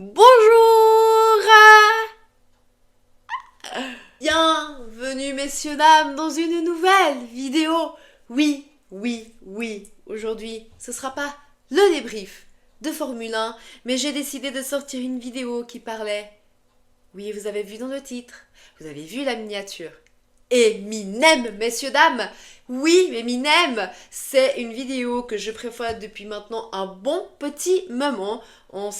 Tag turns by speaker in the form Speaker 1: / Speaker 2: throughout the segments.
Speaker 1: Bonjour! Bienvenue messieurs, dames, dans une nouvelle vidéo. Oui, aujourd'hui, ce sera pas le débrief de Formule 1, mais j'ai décidé de sortir une vidéo qui parlait. Oui, vous avez vu dans le titre, vous avez vu la miniature. Eminem, messieurs, dames. Oui, Eminem, c'est une vidéo que je prévois depuis maintenant un bon petit moment, en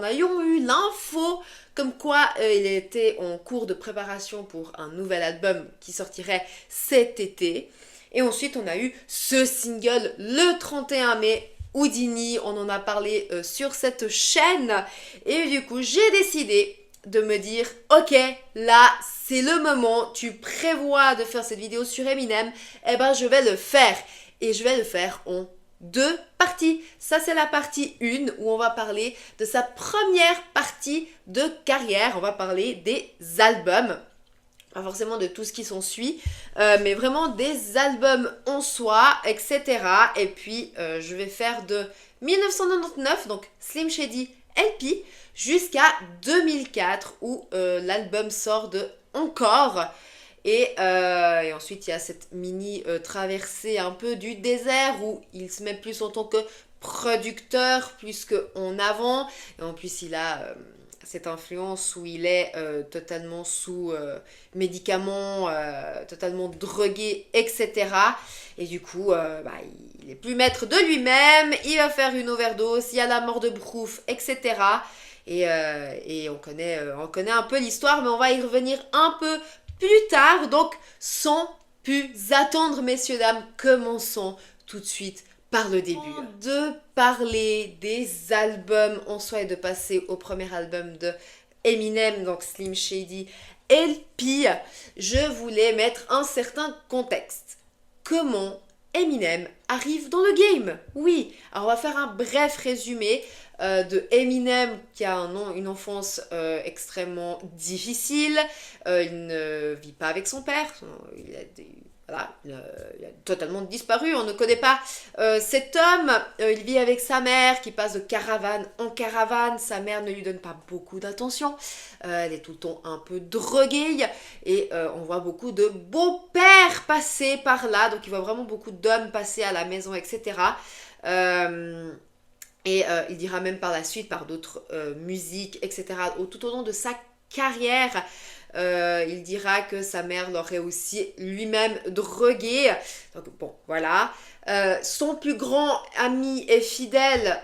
Speaker 1: ayant eu l'info comme quoi il était en cours de préparation pour un nouvel album qui sortirait cet été. Et ensuite, on a eu ce single le 31 mai. Houdini, on en a parlé sur cette chaîne. Et du coup, j'ai décidé de me dire, ok, là, c'est le moment, tu prévois de faire cette vidéo sur Eminem, eh ben je vais le faire. Et je vais le faire en deux parties. Ça, c'est la partie 1 où on va parler de sa première partie de carrière. On va parler des albums. Pas forcément de tout ce qui s'ensuit, mais vraiment des albums en soi, etc. Et puis, je vais faire de 1999, donc Slim Shady LP, jusqu'à 2004, où l'album sort de Encore. Et ensuite, il y a cette mini traversée un peu du désert, où il se met plus en tant que producteur, plus qu'en avant. Et en plus, il a cette influence où il est totalement sous médicaments, totalement drogué, etc. Et du coup, il est plus maître de lui-même, il va faire une overdose, il y a la mort de Brouf, etc. Et on connaît un peu l'histoire, mais on va y revenir un peu plus tard. Donc, sans plus attendre, messieurs, dames, commençons tout de suite par le début. De parler des albums en soi et de passer au premier album de Eminem, donc Slim Shady LP, je voulais mettre un certain contexte. Comment Eminem arrive dans le game? Oui, alors on va faire un bref résumé de Eminem qui a une enfance extrêmement difficile. Il ne vit pas avec son père, voilà, il a totalement disparu, on ne connaît pas cet homme. Il vit avec sa mère qui passe de caravane en caravane. Sa mère ne lui donne pas beaucoup d'attention. Elle est tout le temps un peu droguée. Et on voit beaucoup de beaux-pères passer par là. Donc il voit vraiment beaucoup d'hommes passer à la maison, etc. Il dira même par la suite, par d'autres musiques, etc., tout au long de sa carrière, il dira que sa mère l'aurait aussi lui-même drogué. Donc bon, voilà. Son plus grand ami et fidèle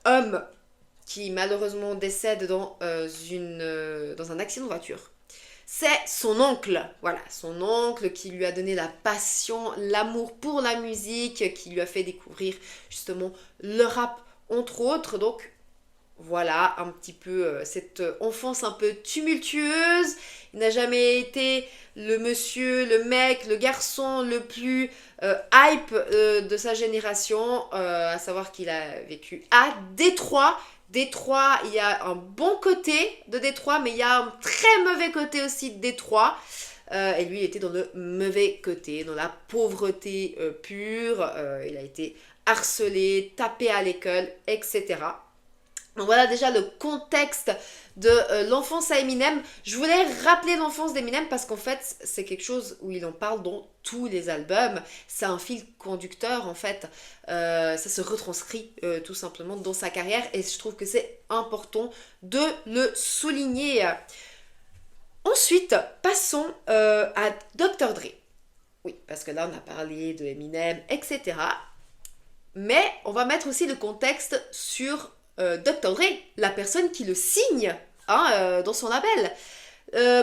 Speaker 1: homme qui malheureusement décède dans un accident de voiture. C'est son oncle, voilà, son oncle qui lui a donné la passion, l'amour pour la musique, qui lui a fait découvrir justement le rap entre autres. Donc voilà un petit peu cette enfance un peu tumultueuse. Il n'a jamais été le monsieur, le mec, le garçon le plus hype de sa génération, à savoir qu'il a vécu à Détroit. Détroit, il y a un bon côté de Détroit, mais il y a un très mauvais côté aussi de Détroit. Et lui, il était dans le mauvais côté, dans la pauvreté pure. Il a été harcelé, tapé à l'école, etc. Donc voilà déjà le contexte de l'enfance à Eminem. Je voulais rappeler l'enfance d'Eminem parce qu'en fait, c'est quelque chose où il en parle dans tous les albums. C'est un fil conducteur en fait. Ça se retranscrit tout simplement dans sa carrière et je trouve que c'est important de le souligner. Ensuite, passons à Dr. Dre. Oui, parce que là, on a parlé de Eminem, etc. Mais on va mettre aussi le contexte sur Dr. Dre, la personne qui le signe dans son label.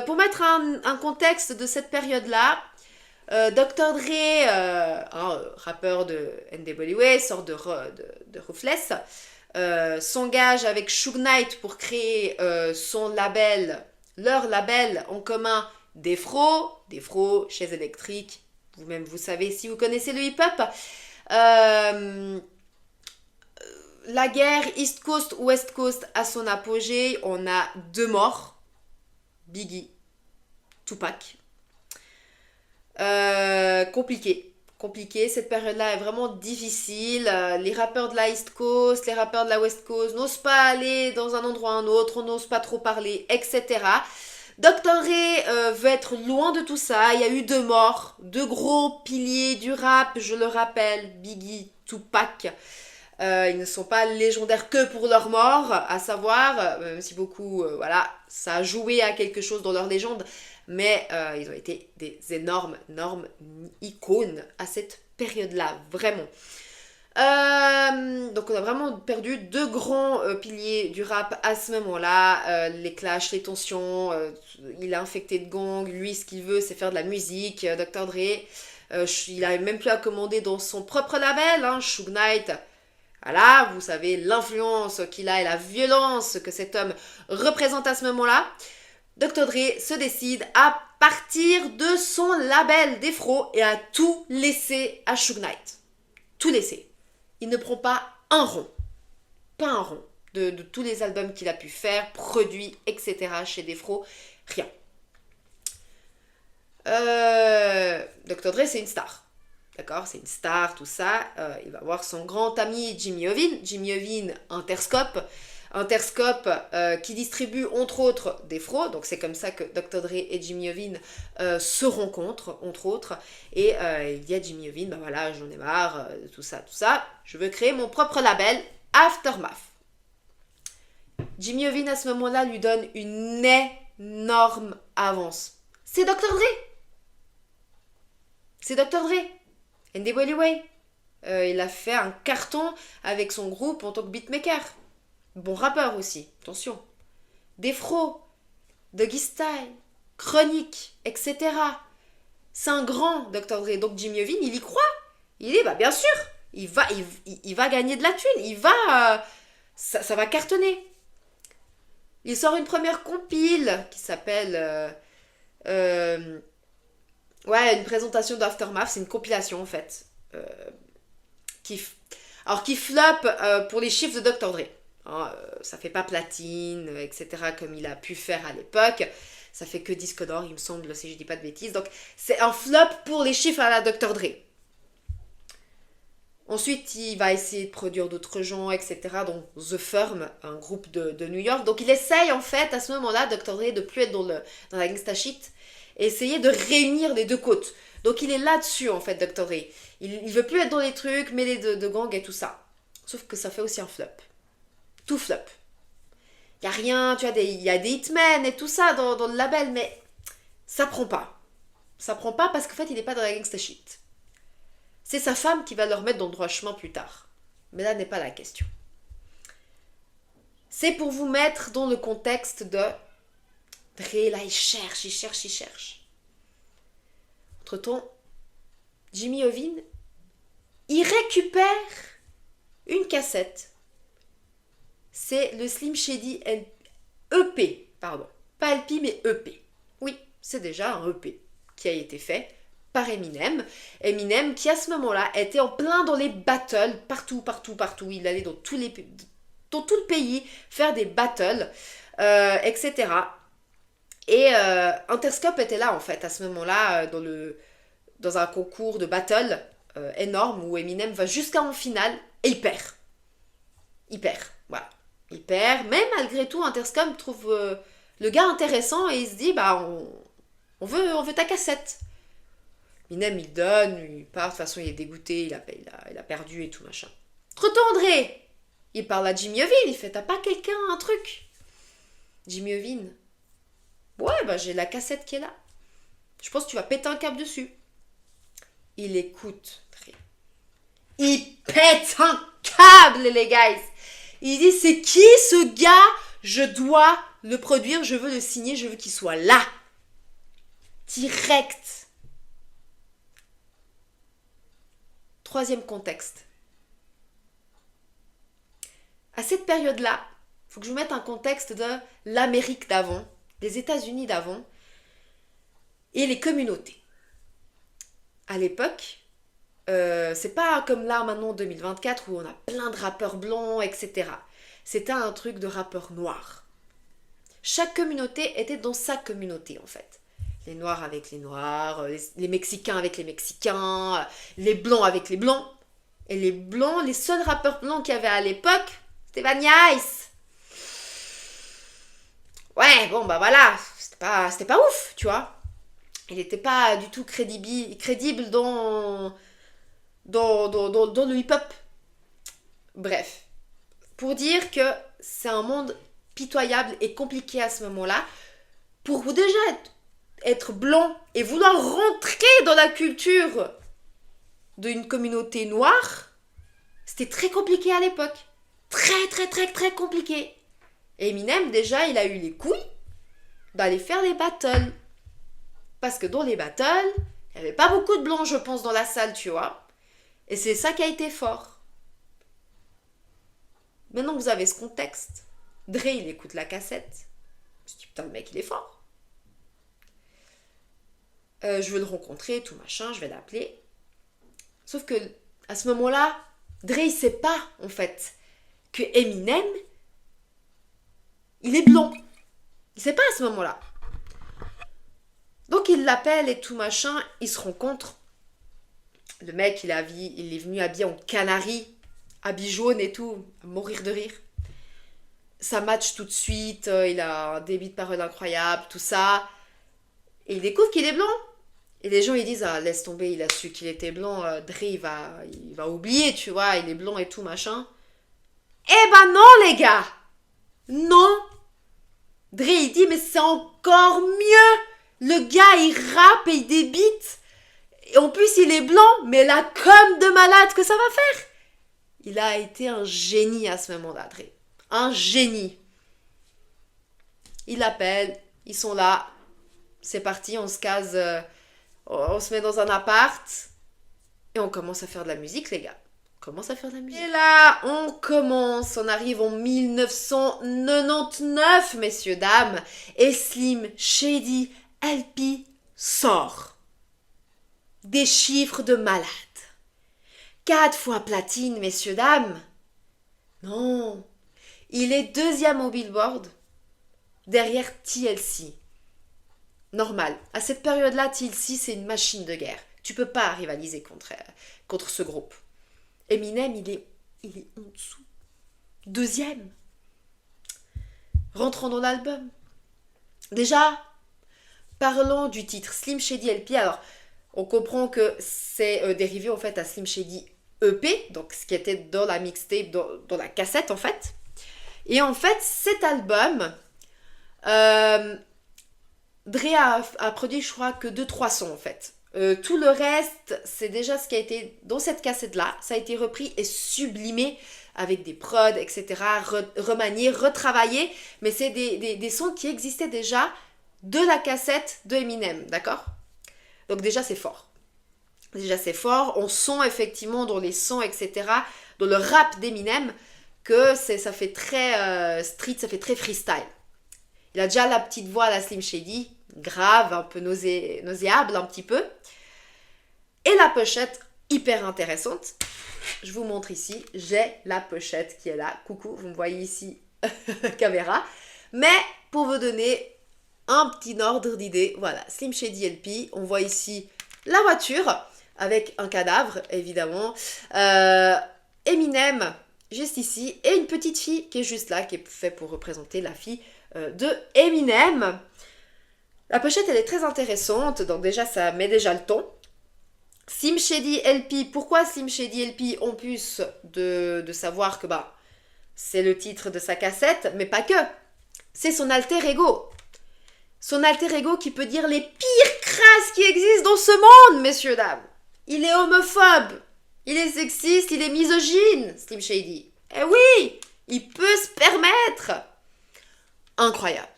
Speaker 1: Pour mettre un contexte de cette période-là, Dr. Dre, rappeur de NWA, sort de Ruthless, s'engage avec Suge Knight pour créer leur label en commun Defro, chaise électrique. Vous-même, vous savez si vous connaissez le hip-hop. La guerre East Coast, West Coast à son apogée, on a 2 morts, Biggie, Tupac. Compliqué compliqué. Cette période-là est vraiment difficile. Les rappeurs de la East Coast, les rappeurs de la West Coast n'osent pas aller dans un endroit ou un autre, on n'ose pas trop parler, etc. Dr. Dre veut être loin de tout ça. Il y a eu 2 morts, 2 gros piliers du rap, je le rappelle, Biggie, Tupac. Ils ne sont pas légendaires que pour leur mort, à savoir, même si beaucoup, voilà, ça a joué à quelque chose dans leur légende, mais ils ont été des énormes icônes à cette période-là, vraiment. Donc on a vraiment perdu 2 grands piliers du rap à ce moment-là, les clashs, les tensions, il est infecté de gang, lui ce qu'il veut c'est faire de la musique, Dr. Dre, il n'arrive même plus à commander dans son propre label, hein, Suge Knight. Voilà, vous savez l'influence qu'il a et la violence que cet homme représente à ce moment-là. Dr. Dre se décide à partir de son label Defro et à tout laisser à Suge Knight. Tout laisser. Il ne prend pas un rond de tous les albums qu'il a pu faire, produits, etc. chez Defro. Rien. Dr. Dre, c'est une star. D'accord, c'est une star, tout ça. Il va voir son grand ami Jimmy Iovine. Jimmy Iovine, Interscope. Interscope qui distribue entre autres Defro. Donc c'est comme ça que Dr. Dre et Jimmy Iovine se rencontrent, entre autres. Et il dit à Jimmy Iovine, bah voilà, j'en ai marre, tout ça. Je veux créer mon propre label, Aftermath. Jimmy Iovine à ce moment-là lui donne une énorme avance. C'est Dr. Dre. C'est Dr. Dre. NWA Way. Il a fait un carton avec son groupe en tant que beatmaker. Bon rappeur aussi, attention. Defro, Doggy Style, Chronique, etc. C'est un grand Dr. Dre. Donc Jimmy Iovine, il y croit. Il dit, bah bien sûr, il va gagner de la thune. Ça va cartonner. Il sort une première compile qui s'appelle... une présentation d'Aftermath, c'est une compilation en fait. Qui flop pour les chiffres de Dr. Dre. Ça fait pas platine, etc. comme il a pu faire à l'époque. Ça fait que disque d'or, il me semble, si je dis pas de bêtises. Donc c'est un flop pour les chiffres à la Dr. Dre. Ensuite, il va essayer de produire d'autres gens, etc. dont The Firm, un groupe de New York. Donc il essaye en fait à ce moment-là, Dr. Dre, de plus être dans la gangsta shit. Et essayer de réunir les 2 côtes. Donc il est là-dessus en fait, Dr. Dre. Il veut plus être dans les trucs, mêlés de gang et tout ça. Sauf que ça fait aussi un flop. Tout flop. Il y a rien, tu vois, il y a des hitmen et tout ça dans le label, mais ça prend pas. Ça prend pas parce qu'en fait il n'est pas dans la gangsta shit. C'est sa femme qui va le remettre dans le droit chemin plus tard. Mais là n'est pas la question. C'est pour vous mettre dans le contexte de... Dre, là, il cherche. Entre-temps, Jimmy Iovine, il récupère une cassette. C'est le Slim Shady EP, pardon. Pas LP, mais EP. Oui, c'est déjà un EP qui a été fait par Eminem. Eminem qui, à ce moment-là, était en plein dans les battles, partout. Il allait dans tout le pays faire des battles, etc. Et Interscope était là en fait à ce moment-là dans un concours de battle énorme où Eminem va jusqu'en finale et il perd. Voilà. Il perd, mais malgré tout Interscope trouve le gars intéressant et il se dit bah on veut ta cassette. Eminem il donne, il part, de toute façon il est dégoûté, il a perdu et tout machin. Entre-temps André, il parle à Jimmy Iovine, il fait t'as pas quelqu'un, un truc? Jimmy Iovine, ouais, bah j'ai la cassette qui est là. Je pense que tu vas péter un câble dessus. Il écoute. Il pète un câble, les guys. Il dit, c'est qui ce gars? Je dois le produire, je veux le signer, je veux qu'il soit là. Direct. Troisième contexte. À cette période-là, il faut que je vous mette un contexte de l'Amérique d'avant, des États-Unis d'avant et les communautés. À l'époque, c'est pas comme là maintenant en 2024 où on a plein de rappeurs blancs, etc. C'était un truc de rappeurs noirs. Chaque communauté était dans sa communauté en fait. Les Noirs avec les Noirs, les Mexicains avec les Mexicains, les Blancs avec les Blancs. Et les Blancs, les seuls rappeurs blancs qu'il y avait à l'époque, c'était Vanilla Ice. Ouais, bon, bah voilà, c'était pas ouf, tu vois. Il n'était pas du tout crédible dans le hip-hop. Bref, pour dire que c'est un monde pitoyable et compliqué à ce moment-là. Pour vous déjà être blanc et vouloir rentrer dans la culture d'une communauté noire, c'était très compliqué à l'époque. Très, très, très, très compliqué. Et Eminem, déjà, il a eu les couilles d'aller faire des battles. Parce que dans les battles, il n'y avait pas beaucoup de blancs, je pense, dans la salle, tu vois. Et c'est ça qui a été fort. Maintenant que vous avez ce contexte, Dre, il écoute la cassette. Je me dis, putain, le mec, il est fort. Je veux le rencontrer, tout machin, je vais l'appeler. Sauf que, à ce moment-là, Dre, il sait pas, en fait, que Eminem, il est blanc. Il sait pas à ce moment-là. Donc, il l'appelle et tout machin, ils se rencontrent. Le mec, il est venu habillé en canari, habit jaune et tout, à mourir de rire. Ça match tout de suite, il a un débit de parole incroyable, tout ça. Et il découvre qu'il est blanc. Et les gens, ils disent, ah, laisse tomber, il a su qu'il était blanc, Dre, il va oublier, tu vois, il est blanc et tout, machin. Eh ben non, les gars! Non! Dre, il dit, mais c'est encore mieux! Le gars, il rappe et il débite. Et en plus, il est blanc, mais la com de malade que ça va faire! Il a été un génie à ce moment-là, Dre. Un génie. Il appelle, ils sont là. C'est parti, on se case... on se met dans un appart et on commence à faire de la musique, les gars. On commence à faire de la musique. Et là, on arrive en 1999, messieurs, dames, et Slim Shady LP sort. Des chiffres de malade. 4 fois platine, messieurs, dames. Non, il est 2e au Billboard, derrière TLC. Normal. À cette période-là, TLC, c'est une machine de guerre. Tu peux pas rivaliser contre ce groupe. Eminem, il est en dessous. 2e. Rentrons dans l'album. Déjà, parlons du titre Slim Shady LP. Alors, on comprend que c'est dérivé en fait à Slim Shady EP, donc ce qui était dans la mixtape, dans la cassette en fait. Et en fait, cet album... Dre a produit, je crois, que 2-3 sons en fait. Tout le reste, c'est déjà ce qui a été dans cette cassette-là. Ça a été repris et sublimé avec des prods, etc. Remanié, retravaillé. Mais c'est des sons qui existaient déjà de la cassette de Eminem, d'accord? Donc déjà, c'est fort. Déjà, c'est fort. On sent effectivement dans les sons, etc., dans le rap d'Eminem, que ça fait très street, ça fait très freestyle. Il a déjà la petite voix à la Slim Shady, grave, un peu nauséable un petit peu. Et la pochette, hyper intéressante. Je vous montre ici, j'ai la pochette qui est là. Coucou, vous me voyez ici, caméra. Mais pour vous donner un petit ordre d'idée, voilà, Slim Shady LP. On voit ici la voiture avec un cadavre, évidemment. Eminem, juste ici. Et une petite fille qui est juste là, qui est faite pour représenter la fille de Eminem. La pochette, elle est très intéressante, donc déjà, ça met déjà le ton. Slim Shady LP, pourquoi Slim Shady LP? En plus de savoir que c'est le titre de sa cassette, mais pas que. C'est son alter ego. Son alter ego qui peut dire les pires crasses qui existent dans ce monde, messieurs, dames. Il est homophobe, il est sexiste, il est misogyne, Slim Shady. Eh oui, il peut se permettre. Incroyable.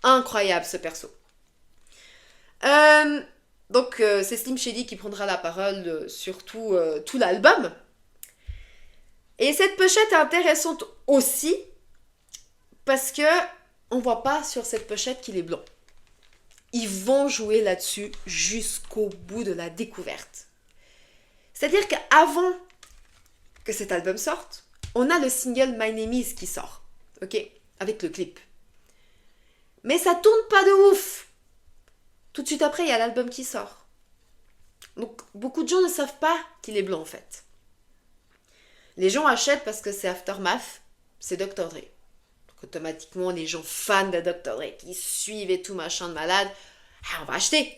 Speaker 1: Incroyable ce perso. Donc c'est Slim Shady qui prendra la parole sur tout l'album. Et cette pochette est intéressante aussi parce que on voit pas sur cette pochette qu'il est blanc. Ils vont jouer là-dessus jusqu'au bout de la découverte. C'est-à-dire qu'avant que cet album sorte, on a le single My Name Is qui sort, ok, avec le clip. Mais ça tourne pas de ouf. Tout de suite après, il y a l'album qui sort. Donc, beaucoup de gens ne savent pas qu'il est blanc, en fait. Les gens achètent parce que c'est Aftermath, c'est Dr. Dre. Donc, automatiquement, les gens fans de Dr. Dre qui suivent et tout, machin de malade, on va acheter.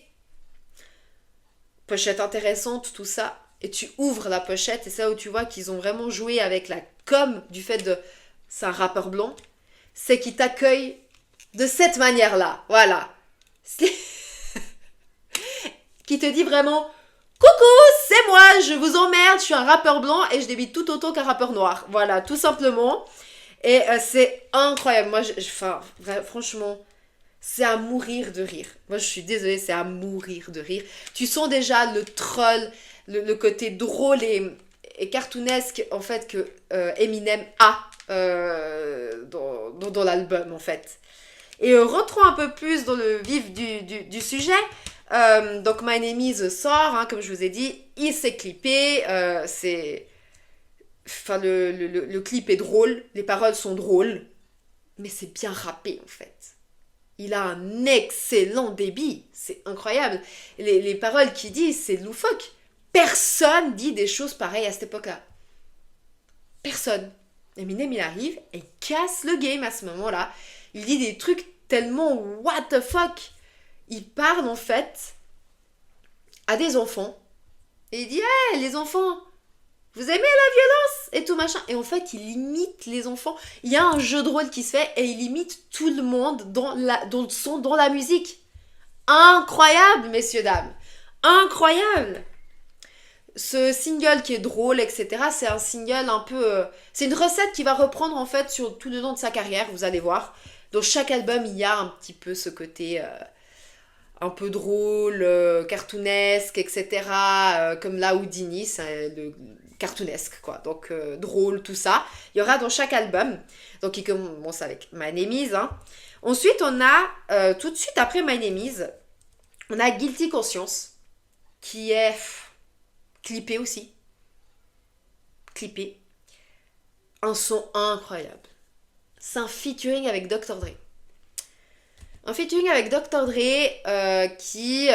Speaker 1: Pochette intéressante, tout ça. Et tu ouvres la pochette, et c'est là où tu vois qu'ils ont vraiment joué avec la com du fait de c'est un rappeur blanc. C'est qu'ils t'accueillent de cette manière-là. Voilà. Qui te dit vraiment coucou, c'est moi, je vous emmerde, je suis un rappeur blanc et je débite tout autant qu'un rappeur noir. Voilà, tout simplement. Et c'est incroyable. Moi, franchement, c'est à mourir de rire. Moi, je suis désolée, c'est à mourir de rire. Tu sens déjà le troll, le côté drôle et cartoonesque, en fait, que Eminem a dans l'album, en fait. Et rentrons un peu plus dans le vif du sujet. Donc My Name Is sort, hein, comme je vous ai dit, il s'est clippé, le clip est drôle, les paroles sont drôles, mais c'est bien rappé en fait. Il a un excellent débit, c'est incroyable. Les paroles qu'il dit, c'est loufoque. Personne dit des choses pareilles à cette époque-là. Personne. Eminem, il arrive et il casse le game à ce moment-là. Il dit des trucs tellement what the fuck. Il parle en fait à des enfants et il dit hey, les enfants, vous aimez la violence et tout machin. Et en fait, il imite les enfants. Il y a un jeu de rôle qui se fait et il imite tout le monde dans le son, dans la musique. Incroyable, messieurs, dames. Incroyable. Ce single qui est drôle, etc., c'est un single un peu... c'est une recette qu'il va reprendre en fait sur tout le long de sa carrière, vous allez voir. Dans chaque album, il y a un petit peu ce côté... un peu drôle, cartoonesque, etc. Comme là Houdini, c'est le cartoonesque, quoi. Donc, drôle, tout ça. Il y aura dans chaque album. Donc, il commence avec My Name Is. Hein. Ensuite, on a, tout de suite après My Name Is, on a Guilty Conscience, qui est clippé aussi. Clippé. Un son incroyable. C'est un featuring avec Dr. Dre. Un featuring avec Dr. Dre qui...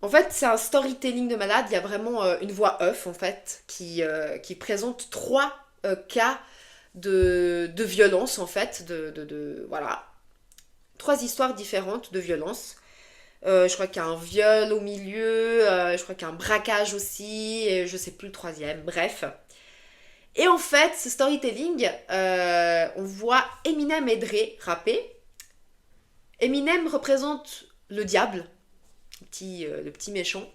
Speaker 1: en fait, c'est un storytelling de malade. Il y a vraiment une voix off, en fait, qui présente 3 cas de violence, en fait. Voilà. 3 histoires différentes de violence. Je crois qu'il y a un viol au milieu. Je crois qu'il y a un braquage aussi. Et je sais plus le 3e. Bref. Et en fait, ce storytelling, on voit Eminem et Dre rapper. Eminem représente le diable, le petit méchant.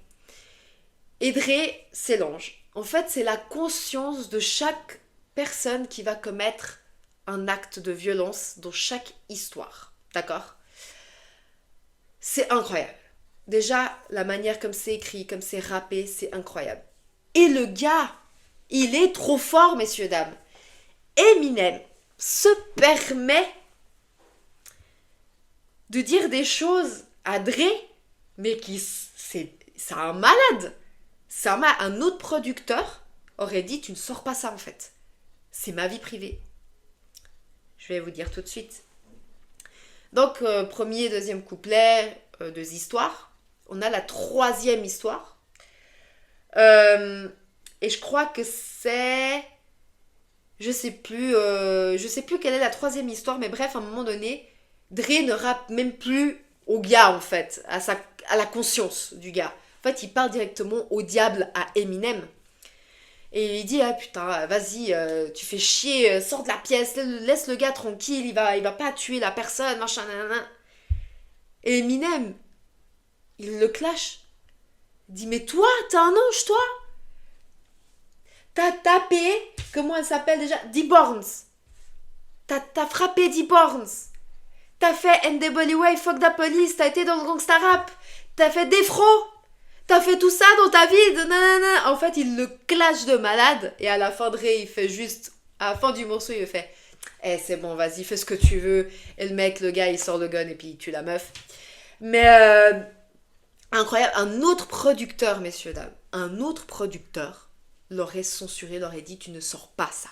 Speaker 1: Et Dre, c'est l'ange. En fait, c'est la conscience de chaque personne qui va commettre un acte de violence dans chaque histoire. D'accord ? C'est incroyable. Déjà, la manière comme c'est écrit, comme c'est rappé, c'est incroyable. Et le gars... il est trop fort, messieurs, dames. Eminem se permet de dire des choses à Dre, mais c'est un malade. Un autre producteur aurait dit, tu ne sors pas ça en fait. C'est ma vie privée. Je vais vous dire tout de suite. Donc, premier, deuxième couplet, 2 histoires. On a la 3e histoire. Et je crois que c'est... Je sais plus quelle est la 3e histoire, mais bref, à un moment donné, Dre ne rappe même plus au gars, en fait, à la conscience du gars. En fait, il parle directement au diable, à Eminem. Et il dit, ah putain, vas-y, tu fais chier, sors de la pièce, laisse le gars tranquille, il va pas tuer la personne, machin, nanana. Et Eminem, il le clash. Il dit, mais toi, t'es un ange, toi ? T'as tapé, comment elle s'appelle déjà ? Dee Barnes. T'as frappé Dee Barnes. T'as fait NWA, Fuck the Police, t'as été dans le gangsta rap. T'as fait Defro. T'as fait tout ça dans ta vie. Nanana. En fait, il le clash de malade. Et à la fin, Dre, il fait juste... à la fin du morceau, il fait... c'est bon, vas-y, fais ce que tu veux. Et le mec, le gars, il sort le gun et puis il tue la meuf. Mais... incroyable. Un autre producteur, messieurs, dames. Un autre producteur l'aurait censuré, l'aurait dit, tu ne sors pas ça.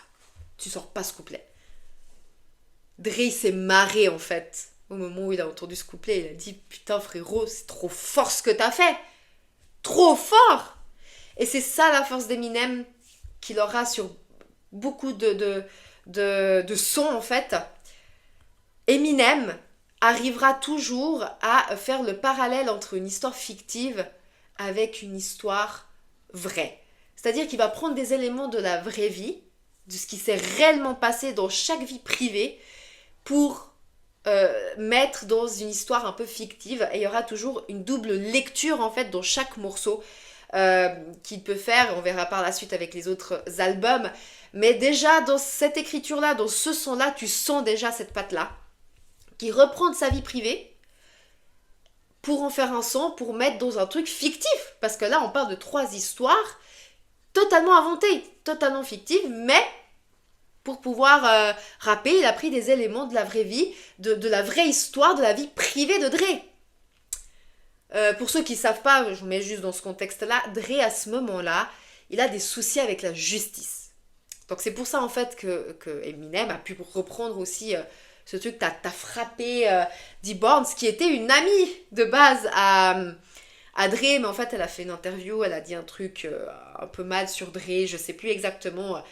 Speaker 1: Tu sors pas ce couplet. Dre s'est marré, en fait, Au moment où il a entendu ce couplet, il a dit « Putain frérot, c'est trop fort ce que t'as fait. Trop fort !» Et c'est ça la force d'Eminem qu'il aura sur beaucoup de sons en fait. Eminem arrivera toujours à faire le parallèle entre une histoire fictive avec une histoire vraie. C'est-à-dire qu'il va prendre des éléments de la vraie vie, de ce qui s'est réellement passé dans chaque vie privée, pour mettre dans une histoire un peu fictive. Et il y aura toujours une double lecture en fait dans chaque morceau qu'il peut faire. On verra par la suite avec les autres albums. Mais déjà dans cette écriture-là, dans ce son-là, tu sens déjà cette patte-là, qui reprend de sa vie privée pour en faire un son, pour mettre dans un truc fictif. Parce que là, on parle de 3 histoires totalement inventées, totalement fictives, mais pour pouvoir rapper, il a pris des éléments de la vraie vie, de la vraie histoire, de la vie privée de Dre. Pour ceux qui ne savent pas, je vous mets juste dans ce contexte-là, Dre, à ce moment-là, il a des soucis avec la justice. Donc c'est pour ça, en fait, que Eminem a pu reprendre aussi ce truc, t'as frappé D-Borns, qui était une amie de base à Dre, mais en fait, elle a fait une interview, elle a dit un truc un peu mal sur Dre, je sais plus exactement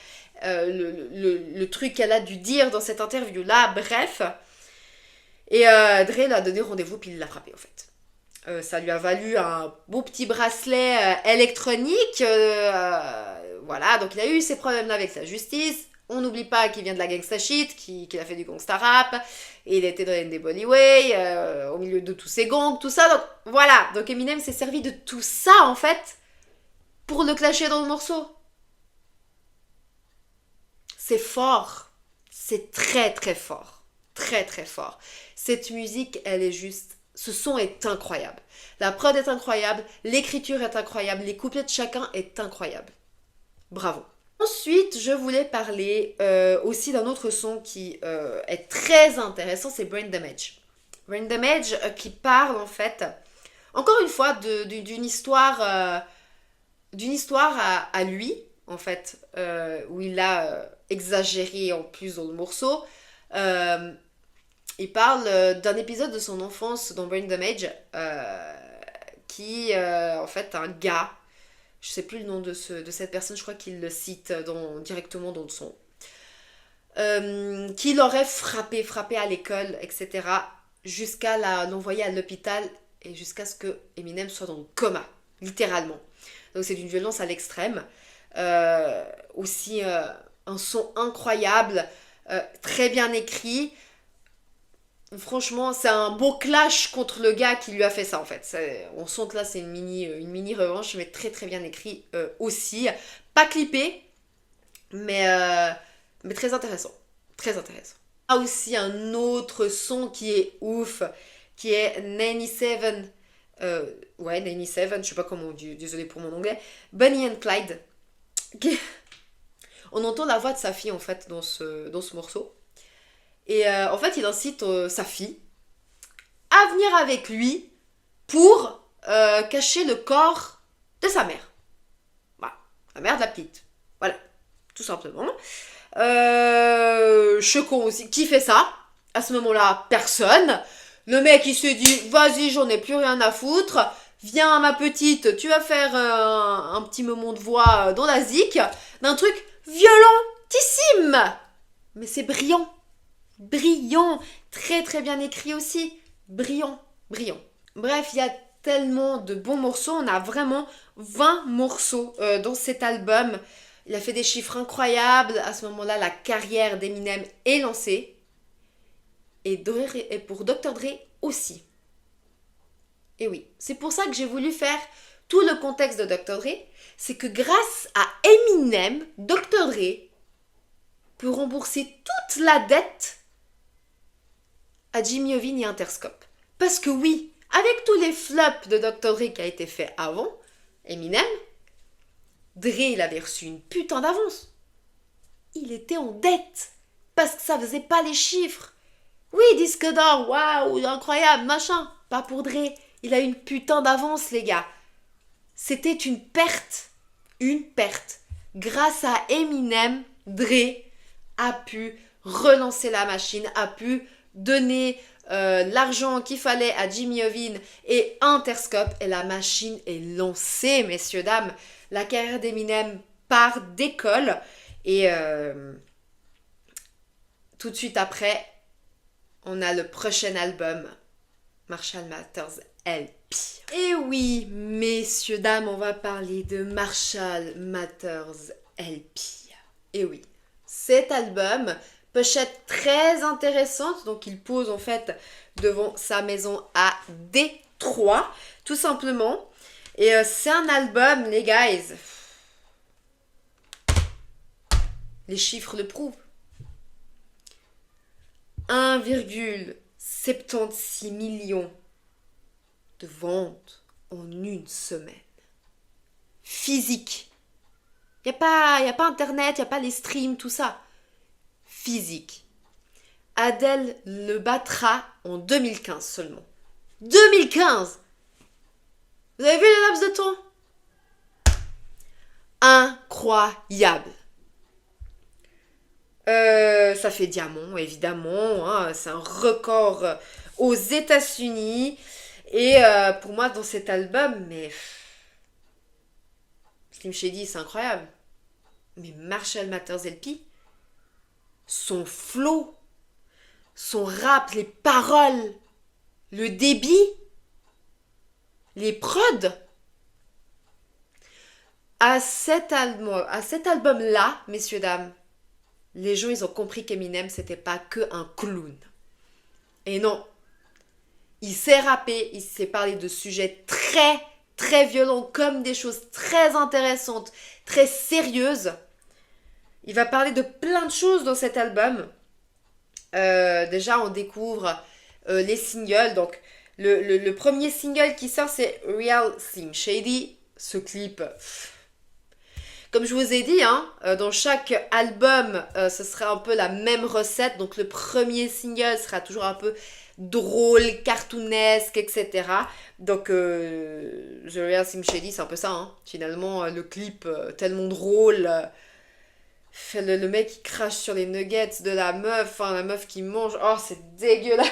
Speaker 1: le truc qu'elle a dû dire dans cette interview-là, bref. Et Dre lui a donné rendez-vous, puis il l'a frappé, en fait. Ça lui a valu un beau petit bracelet électronique. Voilà, donc il a eu ces problèmes-là avec la justice. On n'oublie pas qu'il vient de la gangsta shit, qu'il a fait du gangsta rap. Et il était dans NWA, Way, au milieu de tous ces gangs, tout ça. Donc voilà, donc Eminem s'est servi de tout ça, en fait, pour le clasher dans le morceau. C'est fort. C'est très, très fort. Très, très fort. Cette musique, elle est juste... Ce son est incroyable. La prod est incroyable, l'écriture est incroyable, les couplets de chacun est incroyable. Bravo. Ensuite, je voulais parler aussi d'un autre son qui est très intéressant, c'est Brain Damage. Brain Damage qui parle en fait, encore une fois, d'une histoire, à lui, en fait, où il a exagéré en plus dans le morceau. Il parle d'un épisode de son enfance dans Brain Damage qui, en fait, un gars, je sais plus le nom de cette personne, je crois qu'il le cite directement dans le son, qui l'aurait frappé à l'école, etc., jusqu'à l'envoyer à l'hôpital et jusqu'à ce que Eminem soit dans le coma, littéralement. Donc c'est d'une violence à l'extrême. Aussi un son incroyable, très bien écrit. Franchement, c'est un beau clash contre le gars qui lui a fait ça, en fait. On sent que là, c'est une mini revanche, mais très très bien écrit aussi. Pas clippé, mais très intéressant. Très intéressant. Ah, aussi un autre son qui est ouf, qui est 97. Ouais, 97, je sais pas comment on dit, désolé pour mon anglais. Bonnie and Clyde. On entend la voix de sa fille, en fait, dans ce morceau. Et en fait, il incite sa fille à venir avec lui pour cacher le corps de sa mère. Voilà, la mère de la petite. Voilà, tout simplement. Chocon aussi. Qui fait ça? À ce moment-là, personne. Le mec, il se dit, vas-y, j'en ai plus rien à foutre. Viens, ma petite, tu vas faire un petit moment de voix dans la zik. D'un truc violentissime. Mais c'est brillant. Brillant, très très bien écrit aussi, brillant. Bref, il y a tellement de bons morceaux, on a vraiment 20 morceaux dans cet album. Il a fait des chiffres incroyables, à ce moment-là, la carrière d'Eminem est lancée. Et pour Dr. Dre aussi. Et oui, c'est pour ça que j'ai voulu faire tout le contexte de Dr. Dre, c'est que grâce à Eminem, Dr. Dre peut rembourser toute la dette à Jimmy Iovine et Interscope. Parce que oui, avec tous les flops de Dr. Dre qui a été fait avant, Eminem, Dre, il avait reçu une putain d'avance. Il était en dette parce que ça faisait pas les chiffres. Oui, disque d'or, waouh, incroyable, machin. Pas pour Dre, il a une putain d'avance, les gars. C'était une perte. Une perte. Grâce à Eminem, Dre a pu relancer la machine, a pu donné l'argent qu'il fallait à Jimmy Iovine et Interscope, et la machine est lancée, messieurs, dames. La carrière d'Eminem part d'école, et tout de suite après, on a le prochain album, Marshall Mathers LP. Et oui, messieurs, dames, on va parler de Marshall Mathers LP. Et oui, cet album, pochette très intéressante, donc il pose en fait devant sa maison à Détroit, tout simplement. Et c'est un album, les guys, les chiffres le prouvent. 1,76 million de ventes en une semaine. Physique. Il n'y a pas Internet, il n'y a pas les streams, tout ça. Physique. Adele le battra en 2015 seulement. 2015! Vous avez vu le laps de temps? Incroyable. Ça fait diamant, évidemment. Hein, c'est un record aux États-Unis. Et pour moi, dans cet album, mais Slim Shady, c'est incroyable. Mais Marshall Mathers LP, son flow, son rap, les paroles, le débit, les prods. À cet album-là, messieurs, dames, les gens, ils ont compris qu'Eminem, c'était pas que un clown. Et non. Il s'est rappé, il s'est parlé de sujets très, très violents, comme des choses très intéressantes, très sérieuses. Il va parler de plein de choses dans cet album. Déjà, on découvre les singles. Donc, le premier single qui sort, c'est Real Slim Shady. Ce clip, comme je vous ai dit, hein, dans chaque album, ce sera un peu la même recette. Donc, le premier single sera toujours un peu drôle, cartoonesque, etc. Donc, The Real Slim Shady, c'est un peu ça. Hein. Finalement, le clip tellement drôle. Le mec qui crache sur les nuggets de la meuf, hein, la meuf qui mange. Oh, c'est dégueulasse.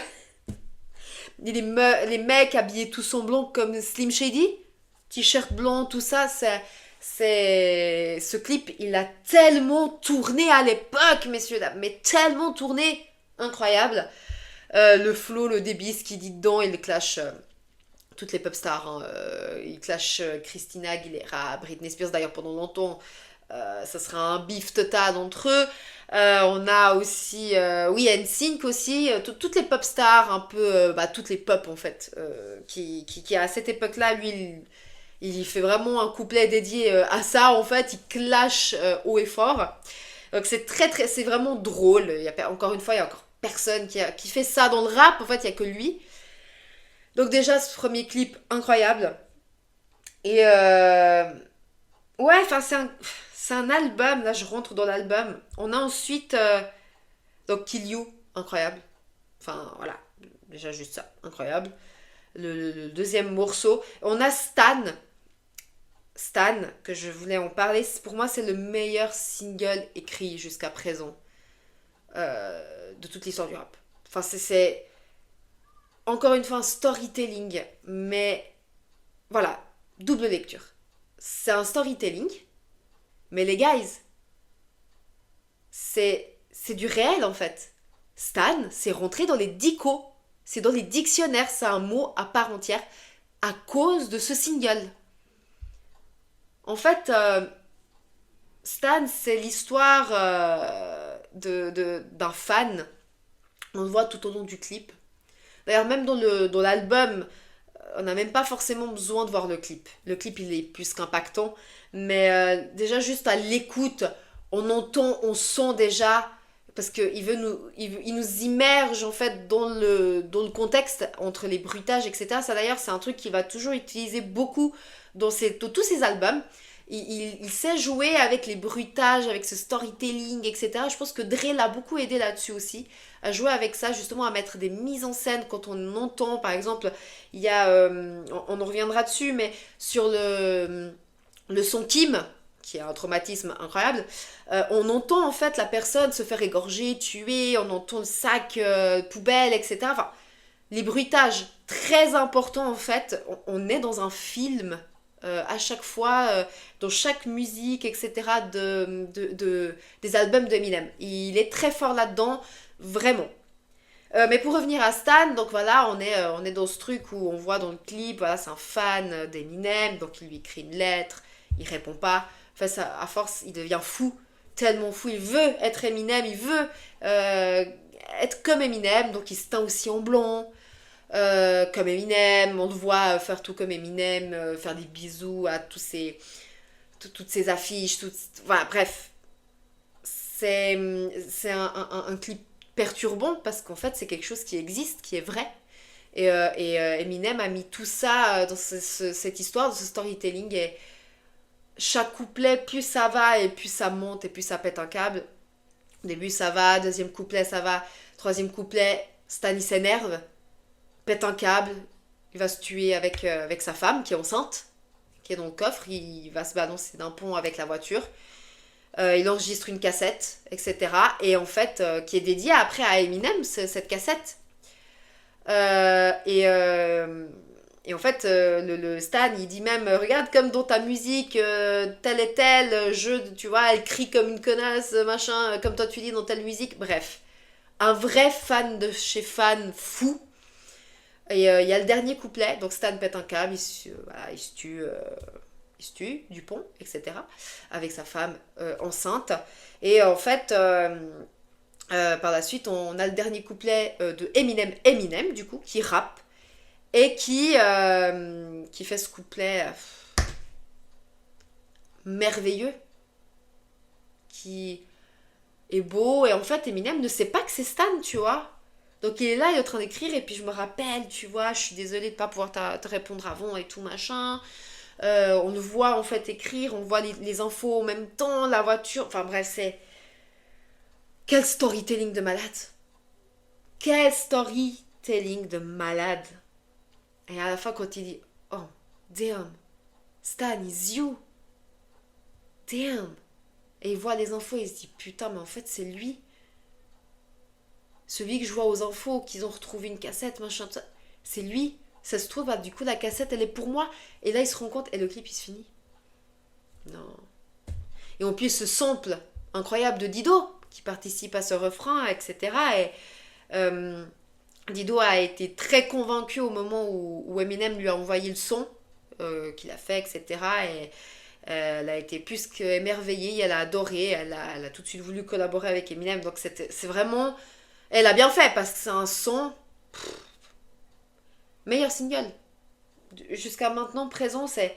Speaker 1: Et les mecs habillés tous en blanc comme Slim Shady, t-shirt blanc, tout ça, ce clip, il a tellement tourné à l'époque, messieurs, dames, mais tellement tourné, incroyable. Le flow, le débit, ce qu'il dit dedans, il clash toutes les pop stars. Hein. Il clash Christina Aguilera, Britney Spears, d'ailleurs pendant longtemps. Ça sera un bif total entre eux. On a aussi, oui, NSYNC aussi, toutes les pop stars, un peu, toutes les pop en fait, qui à cette époque-là, lui, il fait vraiment un couplet dédié à ça, en fait, il clash haut et fort. Donc c'est vraiment drôle. Encore une fois, il y a encore personne qui fait ça dans le rap, en fait, il n'y a que lui. Donc déjà, ce premier clip, incroyable. Et ouais, enfin, c'est un album, là je rentre dans l'album. On a ensuite donc Kill You, incroyable. Enfin voilà, déjà juste ça, incroyable. Le deuxième morceau. On a Stan, que je voulais en parler. Pour moi, c'est le meilleur single écrit jusqu'à présent de toute l'histoire du rap. Enfin, c'est encore une fois un storytelling, mais voilà, double lecture. C'est un storytelling, mais les guys, c'est du réel en fait. Stan, c'est rentré dans les dicos, c'est dans les dictionnaires, c'est un mot à part entière à cause de ce single. En fait, Stan, c'est l'histoire d'un fan. On le voit tout au long du clip. D'ailleurs, même dans l'album, on n'a même pas forcément besoin de voir le clip. Le clip, il est plus qu'impactant. Mais déjà, juste à l'écoute, on entend, on sent déjà... Parce qu'il il nous immerge en fait dans le contexte entre les bruitages, etc. Ça d'ailleurs, c'est un truc qu'il va toujours utiliser beaucoup dans tous ses albums. Il sait jouer avec les bruitages, avec ce storytelling, etc. Je pense que Dre l'a beaucoup aidé là-dessus aussi, à jouer avec ça, justement à mettre des mises en scène quand on entend, par exemple, il y a, on en reviendra dessus, mais sur le son Kim, qui est un traumatisme incroyable, on entend en fait la personne se faire égorger, tuer, on entend le sac poubelle, etc. Enfin, les bruitages très importants en fait. On est dans un film à chaque fois, dans chaque musique, etc. Des albums d'Eminem. Il est très fort là-dedans, vraiment. Mais pour revenir à Stan, donc voilà, on est dans ce truc où on voit dans le clip, voilà, c'est un fan d'Eminem, donc il lui écrit une lettre, il répond pas. Enfin, à force, il devient fou, tellement fou, il veut être Eminem, il veut être comme Eminem, donc il se teint aussi en blond, comme Eminem, on le voit faire tout comme Eminem, faire des bisous à toutes ces affiches, voilà, bref. C'est un clip perturbant parce qu'en fait c'est quelque chose qui existe, qui est vrai. Eminem a mis tout ça dans cette histoire, dans ce storytelling. Et chaque couplet, plus ça va et plus ça monte et plus ça pète un câble. Au début ça va, deuxième couplet ça va, troisième couplet, Stan il s'énerve, pète un câble, il va se tuer avec sa femme qui est enceinte, qui est dans le coffre, il va se balancer d'un pont avec la voiture. Il enregistre une cassette, etc. Et en fait, qui est dédiée après à Eminem, cette cassette. Et en fait, le Stan, il dit même, regarde comme dans ta musique, tel et tel jeu, tu vois, elle crie comme une connasse, machin, comme toi tu dis dans telle musique. Bref, un vrai fan de chez fan fou. Et il y a le dernier couplet, donc Stan pète un câble, voilà, il se tue. Il se tue du pont, etc. avec sa femme enceinte. Et en fait, par la suite, on a le dernier couplet de Eminem, du coup, qui rappe et qui fait ce couplet merveilleux, qui est beau. Et en fait, Eminem ne sait pas que c'est Stan, tu vois. Donc il est là, il est en train d'écrire, et puis je me rappelle, tu vois, je suis désolée de pas pouvoir te répondre avant et tout, machin. On le voit en fait écrire, on voit les infos en même temps, la voiture, enfin bref, c'est... Quel storytelling de malade. Quel storytelling de malade. Et à la fin quand il dit, oh, damn, Stan is you. Damn. Et il voit les infos et il se dit, putain, mais en fait c'est lui. Celui que je vois aux infos, qu'ils ont retrouvé une cassette, machin, tout ça, c'est lui. Ça se trouve, bah, du coup, la cassette, elle est pour moi. Et là, il se rend compte, et le clip, il se finit. Non. Et en plus, ce sample incroyable de Dido, qui participe à ce refrain, etc. Et Dido a été très convaincu au moment où Eminem lui a envoyé le son qu'il a fait, etc. Et elle a été plus qu'émerveillée, elle a adoré, elle a tout de suite voulu collaborer avec Eminem. Donc, c'est vraiment... Elle a bien fait, parce que c'est un son... Meilleur single. Jusqu'à maintenant, présent, c'est...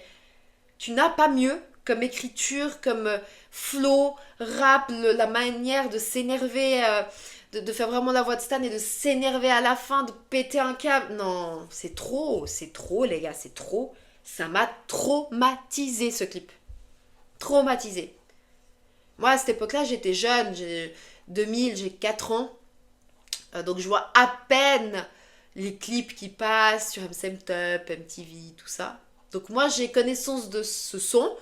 Speaker 1: Tu n'as pas mieux comme écriture, comme flow, rap, la manière de s'énerver, de faire vraiment la voix de Stan et de s'énerver à la fin, de péter un câble. Non, c'est trop, les gars, c'est trop. Ça m'a traumatisé, ce clip. Traumatisé. Moi, à cette époque-là, j'étais jeune, j'ai 2000, j'ai 4 ans. Donc, je vois à peine les clips qui passent sur MCM Top, MTV, tout ça. Donc moi j'ai connaissance de ce son,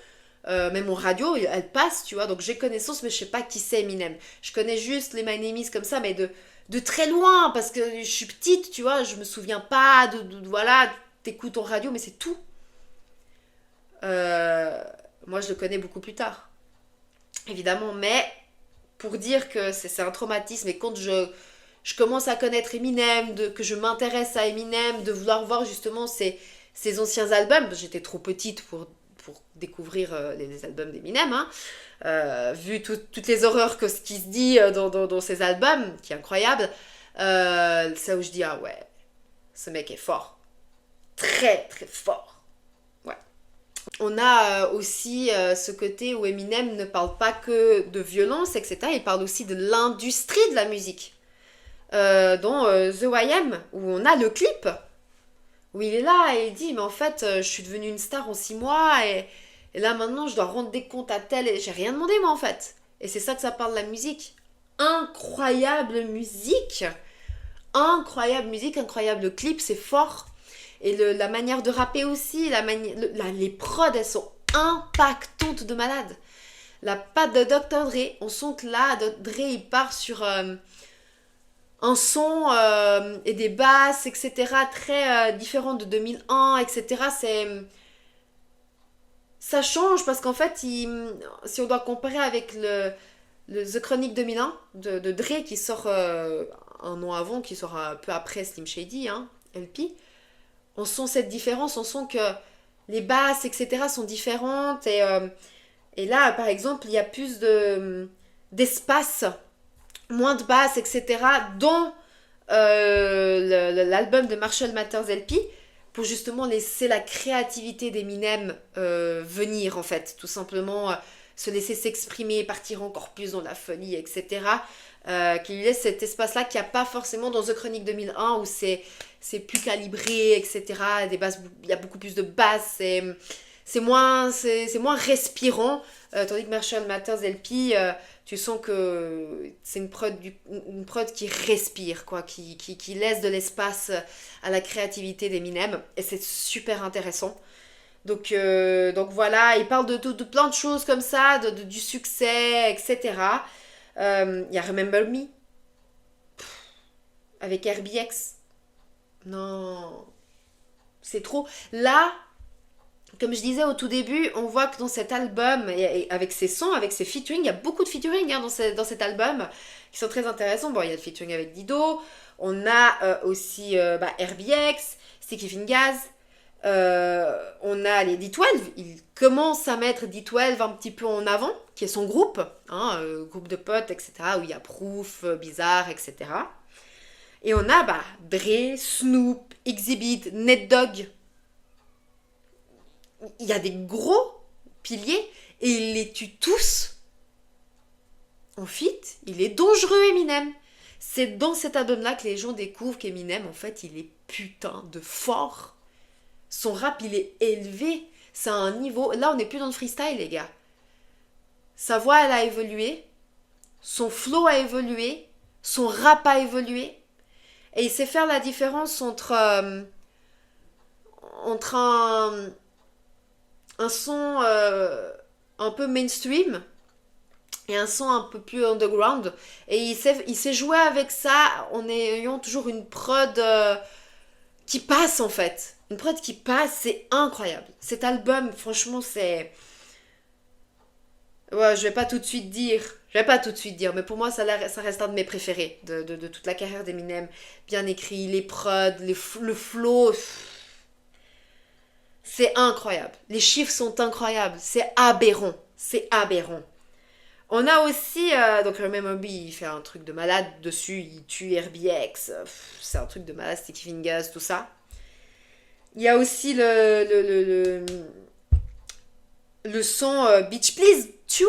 Speaker 1: même en radio elle passe, tu vois, donc j'ai connaissance, mais je sais pas qui c'est Eminem. Je connais juste les My Name Is comme ça, mais de très loin, parce que je suis petite, tu vois, je me souviens pas voilà, t'écoutes en radio, mais c'est tout. Moi je le connais beaucoup plus tard, évidemment, mais pour dire que c'est un traumatisme, et quand je commence à connaître Eminem, que je m'intéresse à Eminem, de vouloir voir justement ses anciens albums. J'étais trop petite pour découvrir les albums d'Eminem, hein. Vu toutes les horreurs ce qui se dit dans ses albums, qui est incroyable, c'est où je dis, ah ouais, ce mec est fort. Très, très fort. Ouais. On a aussi ce côté où Eminem ne parle pas que de violence, etc. Il parle aussi de l'industrie de la musique. Dans The YM, où on a le clip, où il est là et il dit, mais en fait, je suis devenue une star en 6 mois, et là maintenant, je dois rendre des comptes à tel, et j'ai rien demandé, moi, en fait. Et c'est ça que ça parle de la musique. Incroyable musique, incroyable clip, c'est fort. Et la manière de rapper aussi, les prods, elles sont impactantes de malade. la patte de Dr. Dre. On sent que là, Dre, il part sur un son et des basses, etc. très différents de 2001, etc. Ça change parce qu'en fait, si on doit comparer avec le The Chronic 2001 de Dre qui sort un an avant, qui sort un peu après Slim Shady, hein, LP, on sent cette différence, on sent que les basses, etc. sont différentes et là, par exemple, il y a plus d'espace, moins de basses, etc. dans l'album de Marshall Mathers LP pour justement laisser la créativité d'Eminem venir en fait, tout simplement se laisser s'exprimer, partir encore plus dans la folie, etc. Qui lui laisse cet espace-là qu'il n'y a pas forcément dans The Chronic 2001 où c'est plus calibré, etc. Des basses, il y a beaucoup plus de basses, c'est moins respirant, tandis que Marshall Mathers LP, tu sens que c'est une prod qui respire, quoi, qui laisse de l'espace à la créativité d'Eminem, et c'est super intéressant. Donc voilà, il parle de plein de choses comme ça, du succès, etc. Il y a Remember Me, avec RBX. Non, c'est trop. Là, comme je disais au tout début, on voit que dans cet album, et avec ses sons, avec ses featuring, il y a beaucoup de featuring hein, dans cet album qui sont très intéressants. Bon, il y a le featuring avec Dido, on a aussi RBX, Sticky Fingers, on a les D12, il commence à mettre D12 un petit peu en avant, qui est son groupe, hein, groupe de potes, etc., où il y a Proof, Bizarre, etc. Et on a Dre, Snoop, Exhibit, Ned Dogg. Il y a des gros piliers et il les tue tous. En fait, il est dangereux Eminem. C'est dans cet album-là que les gens découvrent qu'Eminem, en fait, il est putain de fort. Son rap, il est élevé. C'est à un niveau... Là, on n'est plus dans le freestyle, les gars. Sa voix, elle a évolué. Son flow a évolué. Son rap a évolué. Et il sait faire la différence entre un son un peu mainstream et un son un peu plus underground. Et il sait jouer avec ça en ayant toujours une prod qui passe en fait. Une prod qui passe, c'est incroyable. Cet album, franchement, c'est... Ouais, je vais pas tout de suite dire, mais pour moi, ça reste un de mes préférés de toute la carrière d'Eminem. Bien écrit, les prods, le flow, c'est incroyable. Les chiffres sont incroyables, c'est aberrant, On a aussi, donc Remember Me, il fait un truc de malade dessus, il tue RBX, c'est un truc de malade, Sticky Fingers, tout ça. Il y a aussi le son Beach Please 2.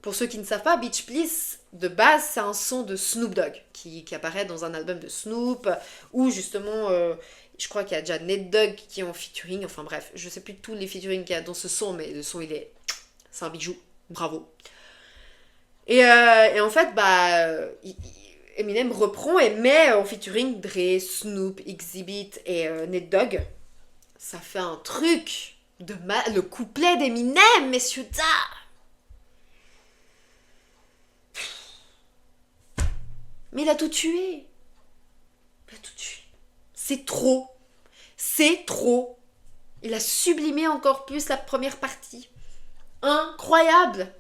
Speaker 1: Pour ceux qui ne savent pas, Beach Please, de base, c'est un son de Snoop Dogg, qui apparaît dans un album de Snoop, où justement, je crois qu'il y a déjà Ned Dogg qui est en featuring, enfin bref, je sais plus tous les featuring qu'il y a dans ce son, mais le son, c'est un bijou, bravo. Et en fait, Eminem reprend et met en featuring Dre, Snoop, Exhibit et Ned Dogg. Ça fait un truc le couplet d'Eminem, messieurs, mais il a tout tué. C'est trop. Il a sublimé encore plus la première partie. Incroyable.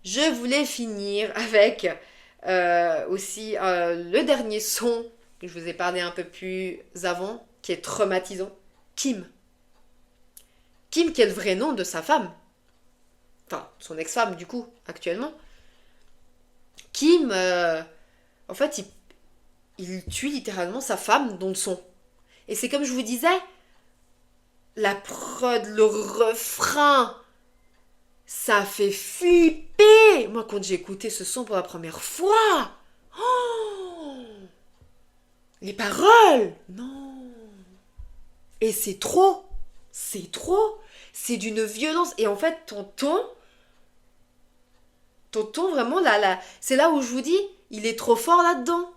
Speaker 1: Je voulais finir avec aussi le dernier son que je vous ai parlé un peu plus avant, qui est traumatisant. Kim, qui est le vrai nom de sa femme. Enfin, son ex-femme, du coup, actuellement. Kim, en fait, il tue littéralement sa femme dans le son. Et c'est comme je vous disais, la prod, le refrain, ça fait flipper. Moi, quand j'ai écouté ce son pour la première fois, les paroles, non. Et c'est trop, c'est d'une violence. Et en fait, t'entends vraiment c'est là où je vous dis, il est trop fort là-dedans.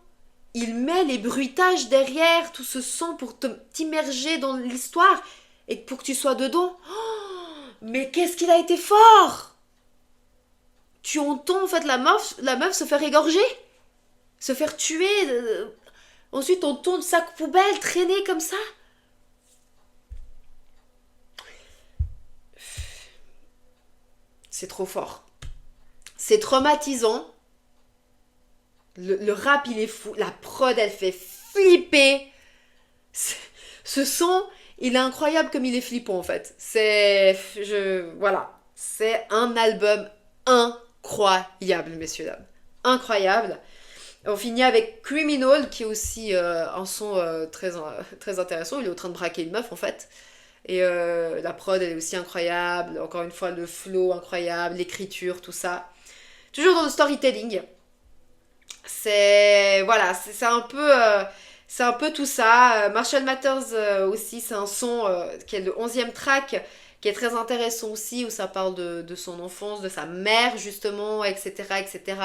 Speaker 1: Il met les bruitages derrière tout ce son pour t'immerger dans l'histoire et pour que tu sois dedans. Mais qu'est-ce qu'il a été fort! Tu entends en fait la meuf se faire égorger, se faire tuer. Ensuite, on entend le sac poubelle traîner comme ça. C'est trop fort. C'est traumatisant. Le rap, il est fou. La prod, elle fait flipper. Ce son, il est incroyable comme il est flippant en fait. Voilà. C'est un album incroyable, messieurs, dames. Incroyable. On finit avec Criminal, qui est aussi un son très intéressant. Il est en train de braquer une meuf, en fait. Et la prod, elle est aussi incroyable. Encore une fois, le flow incroyable, l'écriture, tout ça. Toujours dans le storytelling. Voilà, c'est un peu tout ça. Marshall Matters aussi, c'est un son qui est le 11e track, qui est très intéressant aussi, où ça parle de son enfance, de sa mère, justement, etc., etc.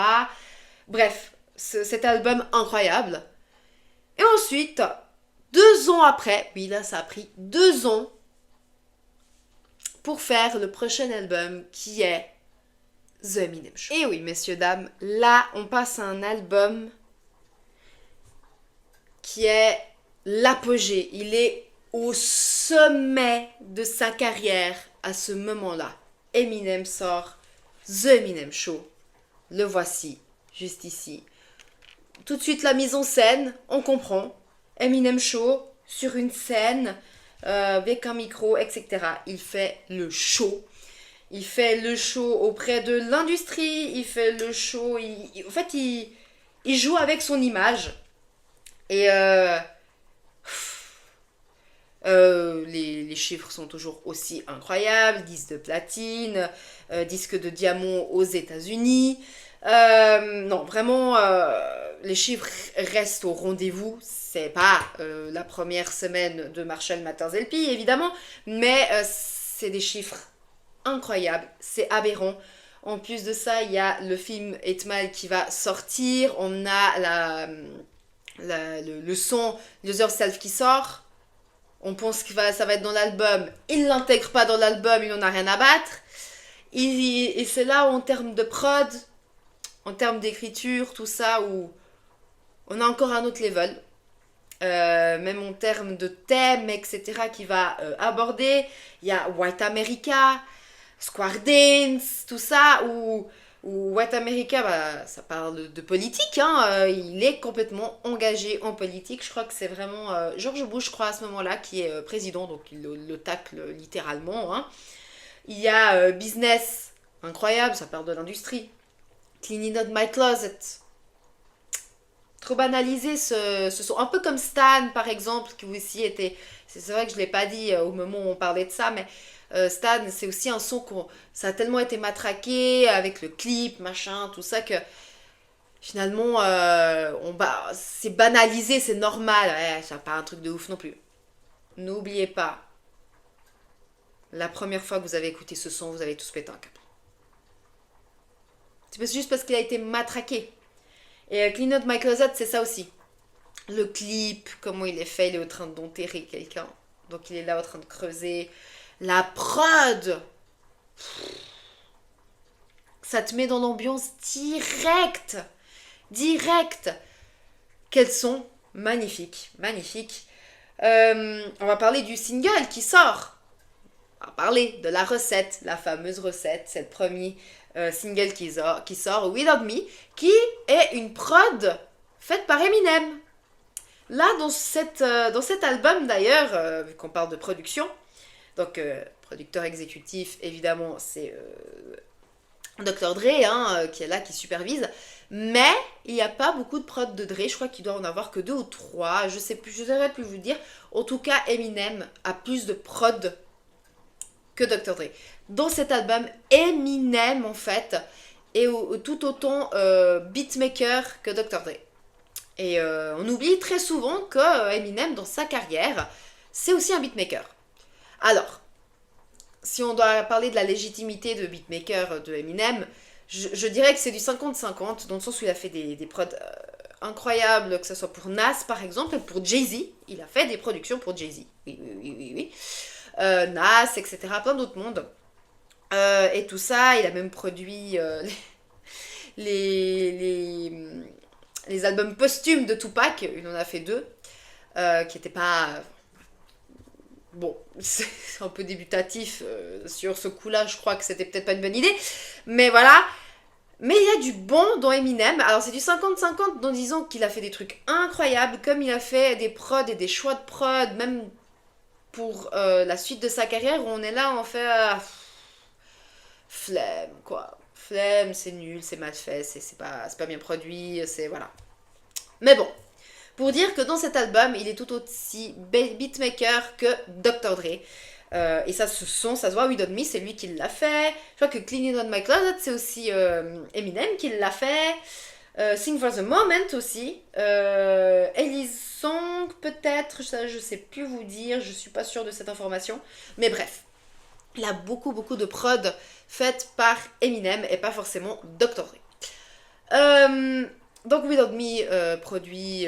Speaker 1: Bref, cet album incroyable. Et ensuite, 2 ans après, oui là ça a pris 2 ans pour faire le prochain album qui est The Eminem Show. Et oui, messieurs, dames, là on passe à un album qui est l'apogée. Il est au sommet de sa carrière à ce moment-là. Eminem sort The Eminem Show. Le voici, juste ici. Tout de suite la mise en scène, on comprend. Eminem Show sur une scène avec un micro, etc. Il fait le show. Il fait le show auprès de l'industrie. Il fait le show. En fait, il joue avec son image. Et les chiffres sont toujours aussi incroyables. Disque de platine, disque de diamant aux États-Unis. Non, vraiment, les chiffres restent au rendez-vous. C'est pas la première semaine de Marshall Mathers LP, évidemment, mais c'est des chiffres incroyables. C'est aberrant. En plus de ça, il y a le film 8 Mile qui va sortir. On a le son Lose Yourself qui sort. On pense que ça va être dans l'album. Il ne l'intègre pas dans l'album, il n'en a rien à battre. Et c'est là où, en termes de prod, en termes d'écriture, tout ça, où on a encore un autre level. Même en termes de thèmes, etc., qui va aborder. Il y a White America, Square Dance, tout ça, où White America, bah, ça parle de politique, hein, il est complètement engagé en politique. Je crois que c'est vraiment George Bush, je crois, à ce moment-là, qui est président, donc il le tacle littéralement. Hein. Il y a Business, incroyable, ça parle de l'industrie. Cleaning Out My Closet. Trop banalisé ce son. Un peu comme Stan, par exemple, qui aussi était... C'est vrai que je ne l'ai pas dit au moment où on parlait de ça, mais Stan, c'est aussi un son ça a tellement été matraqué avec le clip, machin, tout ça, que finalement, c'est banalisé, c'est normal. Ouais, c'est pas un truc de ouf non plus. N'oubliez pas, la première fois que vous avez écouté ce son, vous avez tous pété un câble. C'est juste parce qu'il a été matraqué. Et Clean Out My Closet, c'est ça aussi. Le clip, comment il est fait, il est en train d'enterrer quelqu'un. Donc il est là en train de creuser. La prod, ça te met dans l'ambiance directe. Quels sont magnifiques. On va parler du single qui sort. On va parler de la recette, la fameuse recette, cette première single qui sort, Without Me, qui est une prod faite par Eminem. Là, dans cet album d'ailleurs, vu qu'on parle de production, donc producteur exécutif, évidemment, c'est Dr. Dre, hein, qui est là, qui supervise, mais il n'y a pas beaucoup de prod de Dre, je crois qu'il doit en avoir que 2 ou 3, je sais plus, je ne saurais plus vous dire. En tout cas, Eminem a plus de prod que Dr. Dre. Dans cet album, Eminem, en fait, est tout autant beatmaker que Dr. Dre. Et on oublie très souvent que Eminem, dans sa carrière, c'est aussi un beatmaker. Alors, si on doit parler de la légitimité de beatmaker de Eminem, je dirais que c'est du 50-50, dans le sens où il a fait des prods incroyables, que ce soit pour Nas, par exemple, et pour Jay-Z. Il a fait des productions pour Jay-Z. Oui. Nas, etc., plein d'autres mondes. Et tout ça, il a même produit les, les, les albums posthumes de Tupac, il en a fait 2, qui n'étaient pas... Bon, c'est un peu débutatif sur ce coup-là, je crois que c'était peut-être pas une bonne idée, mais voilà. Mais il y a du bon dans Eminem, alors c'est du 50-50, donc disons qu'il a fait des trucs incroyables, comme il a fait des prods et des choix de prod, même pour la suite de sa carrière, où on est là, on fait... flemme, quoi. Flemme, c'est nul, c'est mal fait, c'est pas bien produit, c'est... Voilà. Mais bon, pour dire que dans cet album, il est tout aussi beatmaker que Dr. Dre. Et ça se sent, ça se voit, We Don't Me, c'est lui qui l'a fait. Je crois que Cleaning on My Closet, c'est aussi Eminem qui l'a fait. Sing for the Moment aussi. Elise Song, peut-être, ça je sais plus vous dire, je suis pas sûre de cette information. Mais bref, il a beaucoup de prod faites par Eminem et pas forcément Dr. Dre. Donc Without Me, produit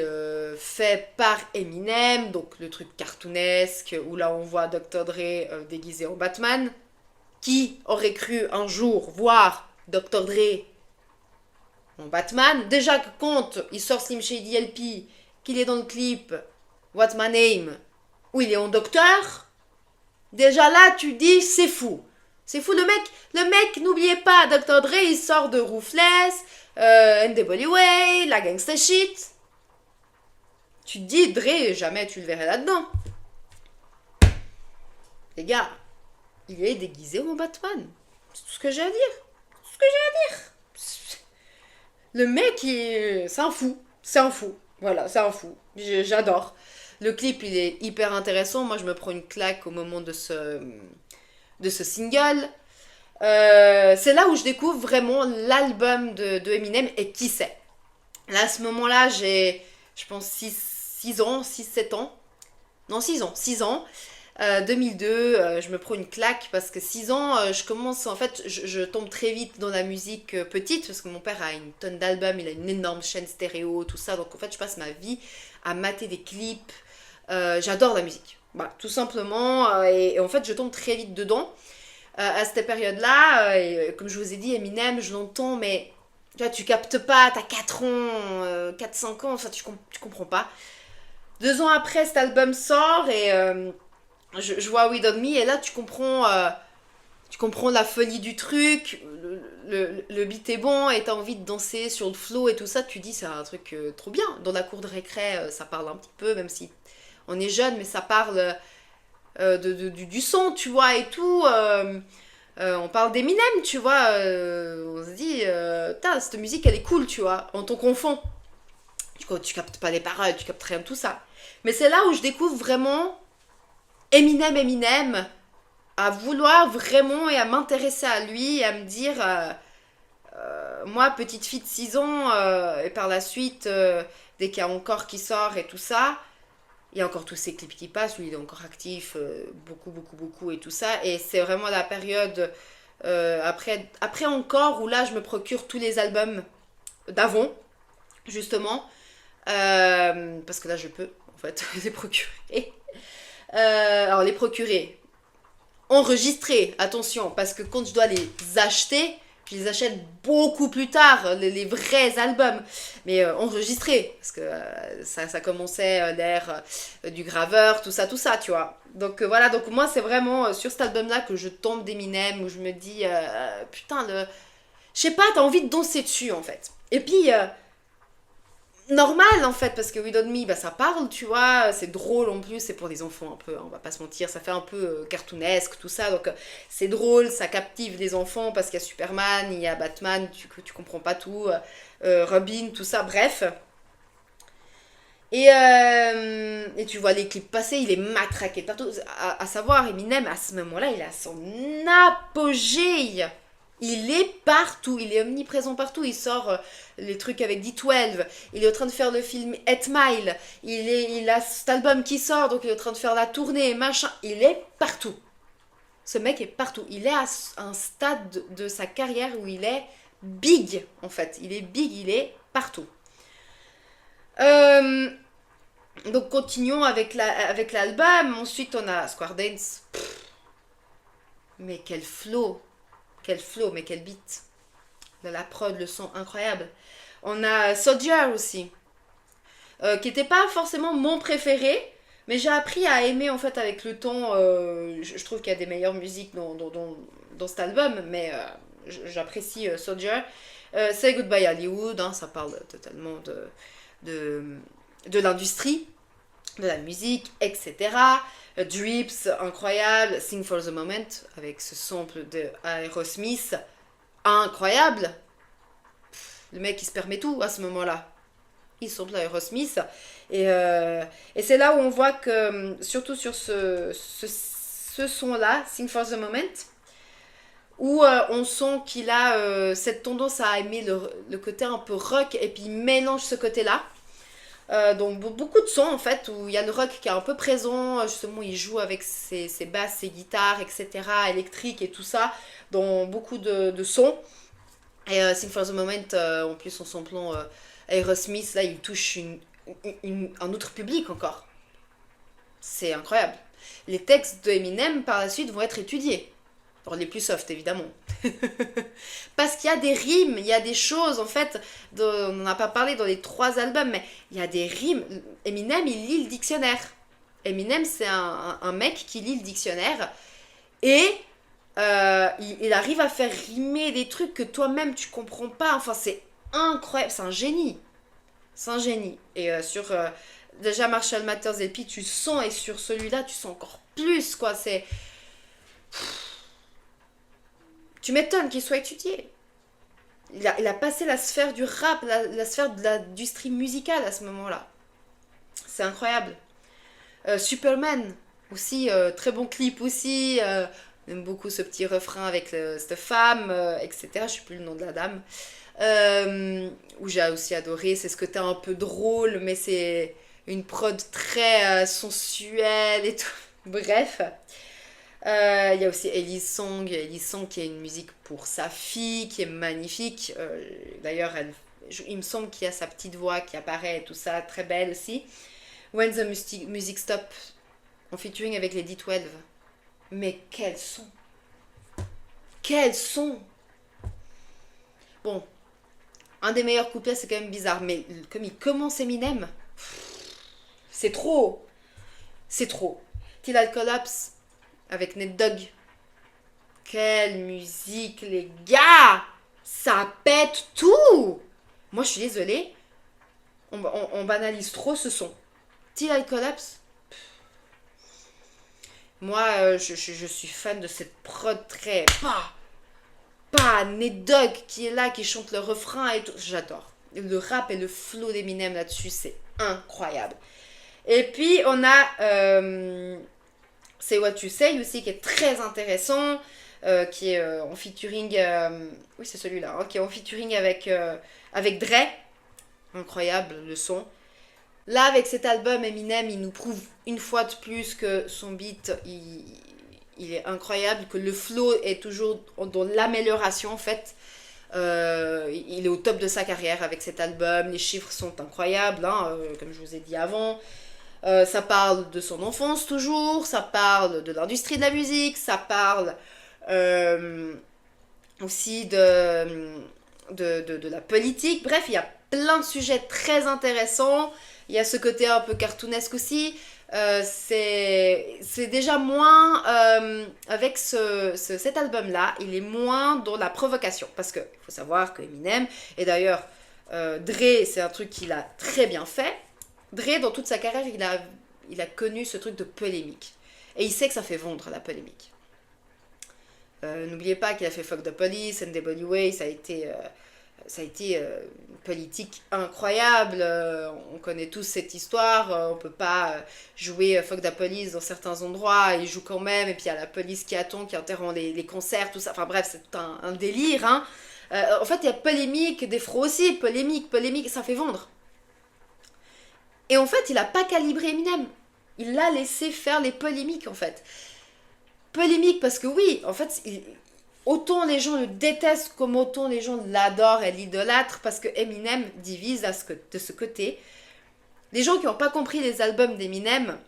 Speaker 1: fait par Eminem, donc le truc cartoonesque où là on voit Dr. Dre déguisé en Batman. Qui aurait cru un jour voir Dr. Dre en Batman? Déjà que quand il sort Slim Shady LP, qu'il est dans le clip What's My Name, où il est en docteur, déjà là tu dis c'est fou. C'est fou, le mec, n'oubliez pas, Dr. Dre, il sort de Ruthless, NWA, la gangsta shit. Tu te dis, Dre, jamais tu le verrais là-dedans. Les gars, il est déguisé en Batman. C'est tout ce que j'ai à dire. C'est tout ce que j'ai à dire. Le mec, c'est un fou. C'est un fou. Voilà, c'est un fou. J'adore. Le clip, il est hyper intéressant. Moi, je me prends une claque au moment de ce single. C'est là où je découvre vraiment l'album de Eminem et qui c'est. Là, à ce moment-là, j'ai, je pense, 6 ans, 7 ans. Non, 6 ans. 2002, je me prends une claque parce que 6 ans, je commence, en fait, je tombe très vite dans la musique petite parce que mon père a une tonne d'albums, il a une énorme chaîne stéréo, tout ça. Donc, en fait, je passe ma vie à mater des clips. J'adore la musique. Voilà, tout simplement. Et en fait, je tombe très vite dedans. À cette période-là, comme je vous ai dit, Eminem, je l'entends, mais tu vois, tu captes pas, t'as 4 ans, 4-5 ans, enfin, tu comprends pas. 2 ans après, cet album sort et je vois We Don't Me, et là, tu comprends la folie du truc, le beat est bon, et t'as envie de danser sur le flow et tout ça, tu dis, c'est un truc trop bien. Dans la cour de récré, ça parle un petit peu, même si on est jeune, mais ça parle du son, tu vois, et tout. On parle d'Eminem, tu vois. On se dit, cette musique, elle est cool, tu vois. On t'en confond. Tu captes pas les paroles, tu captes rien de tout ça. Mais c'est là où je découvre vraiment Eminem, à vouloir vraiment et à m'intéresser à lui, et à me dire, moi, petite fille de 6 ans, et par la suite, dès qu'il y a encore qui sort et tout ça, il y a encore tous ces clips qui passent, lui il est encore actif, beaucoup et tout ça. Et c'est vraiment la période après encore où là je me procure tous les albums d'avant, justement. Parce que là je peux en fait les procurer. Alors les procurer, enregistrer, attention, parce que quand je dois les acheter, je les achète beaucoup plus tard, les vrais albums, mais enregistrés, parce que ça commençait l'ère du graveur, tout ça, tu vois. Donc voilà, donc moi c'est vraiment sur cet album-là que je tombe d'Eminem, où je me dis, putain, je sais pas, t'as envie de danser dessus en fait. Et puis, normal en fait, parce que We Don't Me, bah, ça parle, tu vois, c'est drôle en plus, c'est pour des enfants un peu, on va pas se mentir, ça fait un peu cartoonesque, tout ça, donc c'est drôle, ça captive les enfants parce qu'il y a Superman, il y a Batman, tu comprends pas tout, Robin, tout ça, bref. Et tu vois les clips passer, il est matraqué partout, à savoir Eminem, à ce moment-là, il a son apogée. Il est partout, il est omniprésent partout. Il sort les trucs avec D12. Il est en train de faire le film 8 Mile. Il a cet album qui sort, donc il est en train de faire la tournée, machin. Il est partout. Ce mec est partout. Il est à un stade de sa carrière où il est big, en fait. Il est big, il est partout. Donc continuons avec l'album. Ensuite, on a Square Dance. Mais quel flow! quel flow, mais quel beat. La prod, le son, incroyable. On a Soulja aussi, qui n'était pas forcément mon préféré, mais j'ai appris à aimer en fait avec le temps. Je trouve qu'il y a des meilleures musiques dans cet album, mais j'apprécie Soulja. Say Goodbye Hollywood, hein, ça parle totalement de, de l'industrie, de la musique, etc. Drips, incroyable. Sing for the Moment, avec ce sample de Aerosmith, incroyable. Le mec, il se permet tout à ce moment-là. Il sample Aerosmith. Et c'est là où on voit que, surtout sur ce son-là, Sing for the Moment, où on sent qu'il a cette tendance à aimer le côté un peu rock, et puis il mélange ce côté-là. Donc beaucoup de sons en fait où il y a le rock qui est un peu présent, justement il joue avec ses basses, ses guitares, etc., électriques et tout ça, dans beaucoup de sons. Et Sing for the Moment, en plus en samplant Aerosmith, là il touche un autre public encore. C'est incroyable. Les textes de Eminem par la suite vont être étudiés. Pour les plus soft évidemment. Parce qu'il y a des rimes, il y a des choses en fait, on n'en a pas parlé dans les 3 albums, mais il y a des rimes. Eminem il lit le dictionnaire. Eminem c'est un mec qui lit le dictionnaire et il arrive à faire rimer des trucs que toi-même tu comprends pas. Enfin c'est incroyable, c'est un génie. C'est un génie. Et déjà Marshall Mathers et puis tu sens, et sur celui-là tu sens encore plus quoi, c'est... Tu m'étonnes qu'il soit étudié. Il a passé la sphère du rap, la sphère de l'industrie musicale à ce moment-là. C'est incroyable. Superman, aussi, très bon clip aussi. J'aime beaucoup ce petit refrain avec cette femme, etc. Je ne sais plus le nom de la dame. Où j'ai aussi adoré. C'est ce côté un peu drôle, mais c'est une prod très sensuelle et tout. Bref. Il y a aussi Elise Song qui a une musique pour sa fille qui est magnifique. D'ailleurs, il me semble qu'il y a sa petite voix qui apparaît et tout ça, très belle aussi. When the Music Stop, en featuring avec les D12. Mais quel son! Quel son! Bon, un des meilleurs couplets, c'est quand même bizarre, mais comme il commence Eminem, c'est trop! C'est trop. Till I Collapse avec Nate Dogg. Quelle musique, les gars! Ça pète tout! Moi, je suis désolée. On banalise trop ce son. Till I Collapse. Moi, je suis fan de cette prod très... Nate Dogg qui est là, qui chante le refrain et tout. J'adore. Le rap et le flow d'Eminem là-dessus, c'est incroyable. Et puis, on a... C'est What You Say aussi qui est très intéressant, qui est en featuring, oui c'est celui-là, hein, qui est en featuring avec Dre, incroyable le son. Là avec cet album Eminem il nous prouve une fois de plus que son beat il est incroyable, que le flow est toujours dans l'amélioration en fait. Il est au top de sa carrière avec cet album, les chiffres sont incroyables, hein, comme je vous ai dit avant. Ça parle de son enfance toujours, ça parle de l'industrie de la musique, ça parle aussi de la politique. Bref, il y a plein de sujets très intéressants. Il y a ce côté un peu cartoonesque aussi. C'est déjà moins... avec cet album-là, il est moins dans la provocation. Parce qu'il faut savoir que Eminem, et d'ailleurs Dre, c'est un truc qu'il a très bien fait. Dre, dans toute sa carrière, il a connu ce truc de polémique. Et il sait que ça fait vendre la polémique. N'oubliez pas qu'il a fait Fuck the Police, NWA, ça a été une politique incroyable. On connaît tous cette histoire. On peut pas jouer Fuck the Police dans certains endroits. Il joue quand même, et puis il y a la police qui attend, qui interrompt les concerts, tout ça. Enfin bref, c'est un délire. Hein. En fait, il y a polémique, des frots aussi. Polémique, ça fait vendre. Et en fait, il n'a pas calibré Eminem. Il l'a laissé faire les polémiques, en fait. Polémique parce que oui, en fait, autant les gens le détestent comme autant les gens l'adorent et l'idolâtrent, parce que Eminem divise de ce côté. Les gens qui n'ont pas compris les albums d'Eminem,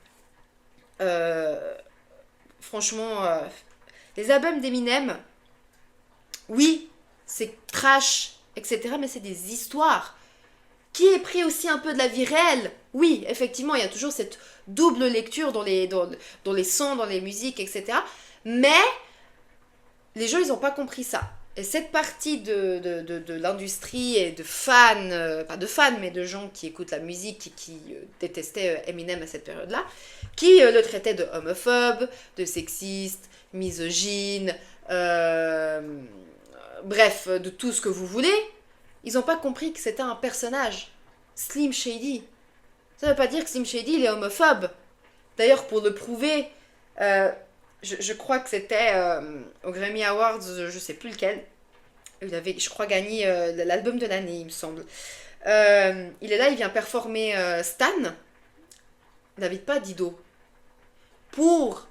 Speaker 1: franchement, les albums d'Eminem, Oui, c'est trash, etc. Mais c'est des histoires qui est pris aussi un peu de la vie réelle. Oui, effectivement, il y a toujours cette double lecture dans les sons, dans les musiques, etc. Mais les gens, ils n'ont pas compris ça. Et cette partie de l'industrie et de fans, pas de fans, mais de gens qui écoutent la musique et qui détestaient Eminem à cette période-là, qui le traitaient de homophobe, de sexiste, misogyne, euh, bref, de tout ce que vous voulez, ils n'ont pas compris que c'était un personnage. Slim Shady. Ça ne veut pas dire que Slim Shady, il est homophobe. D'ailleurs, pour le prouver, euh, je crois que c'était au Grammy Awards, je sais plus lequel. Il avait, je crois, gagné l'album de l'année, il me semble. Il est là, il vient performer Stan. Il n'invite pas Dido. Pour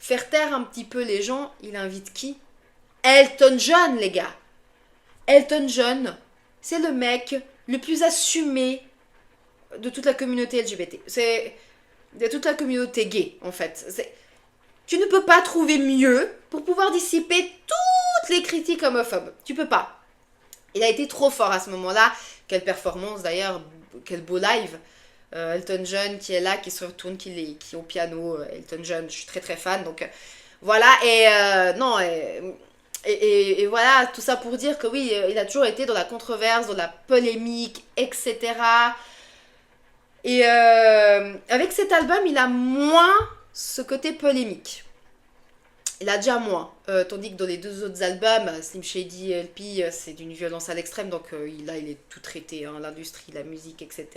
Speaker 1: faire taire un petit peu les gens, il invite qui? Elton John, les gars. Elton John, c'est le mec le plus assumé de toute la communauté LGBT. C'est de toute la communauté gay, en fait. Tu ne peux pas trouver mieux pour pouvoir dissiper toutes les critiques homophobes. Tu peux pas. Il a été trop fort à ce moment-là. Quelle performance d'ailleurs, quel beau live. Elton John qui est là, qui se retourne, qui est au piano. Elton John, je suis très très fan. Donc voilà, et non, et voilà, tout ça pour dire que oui, il a toujours été dans la controverse, dans la polémique, etc. Et avec cet album, il a moins ce côté polémique. Il a déjà moins. Tandis que dans les deux autres albums, Slim Shady et LP, c'est d'une violence à l'extrême. Donc là, il est tout traité. Hein, l'industrie, la musique, etc.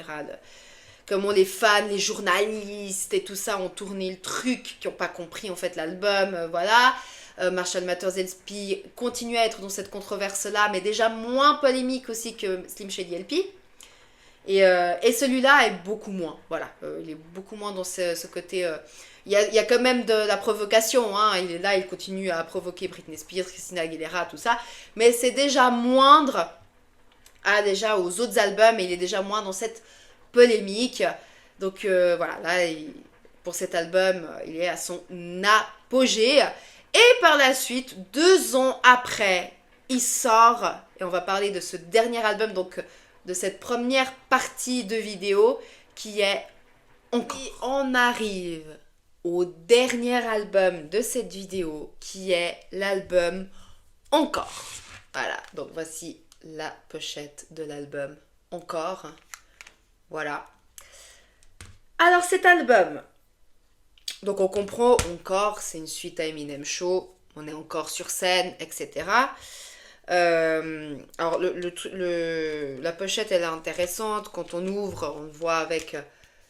Speaker 1: Comment les fans, les journalistes et tout ça ont tourné le truc, qui n'ont pas compris en fait l'album. Voilà. Marshall Mathers LP continue à être dans cette controverse-là, mais déjà moins polémique aussi que Slim Shady LP. Et celui-là est beaucoup moins, voilà, il est beaucoup moins dans ce côté, il y a quand même de la provocation, hein, il est là, il continue à provoquer Britney Spears, Christina Aguilera, tout ça, mais c'est déjà moindre déjà aux autres albums, et il est déjà moins dans cette polémique, donc voilà, là, pour cet album, il est à son apogée, et par la suite, 2 ans après, il sort, et on va parler de ce dernier album, donc de cette première partie de vidéo qui est Encore. Et on arrive au dernier album de cette vidéo qui est l'album Encore. Voilà, donc voici la pochette de l'album Encore. Voilà. Alors cet album, donc on comprend Encore, c'est une suite à Eminem Show, on est encore sur scène, etc. Alors la pochette elle est intéressante, quand on ouvre on le voit avec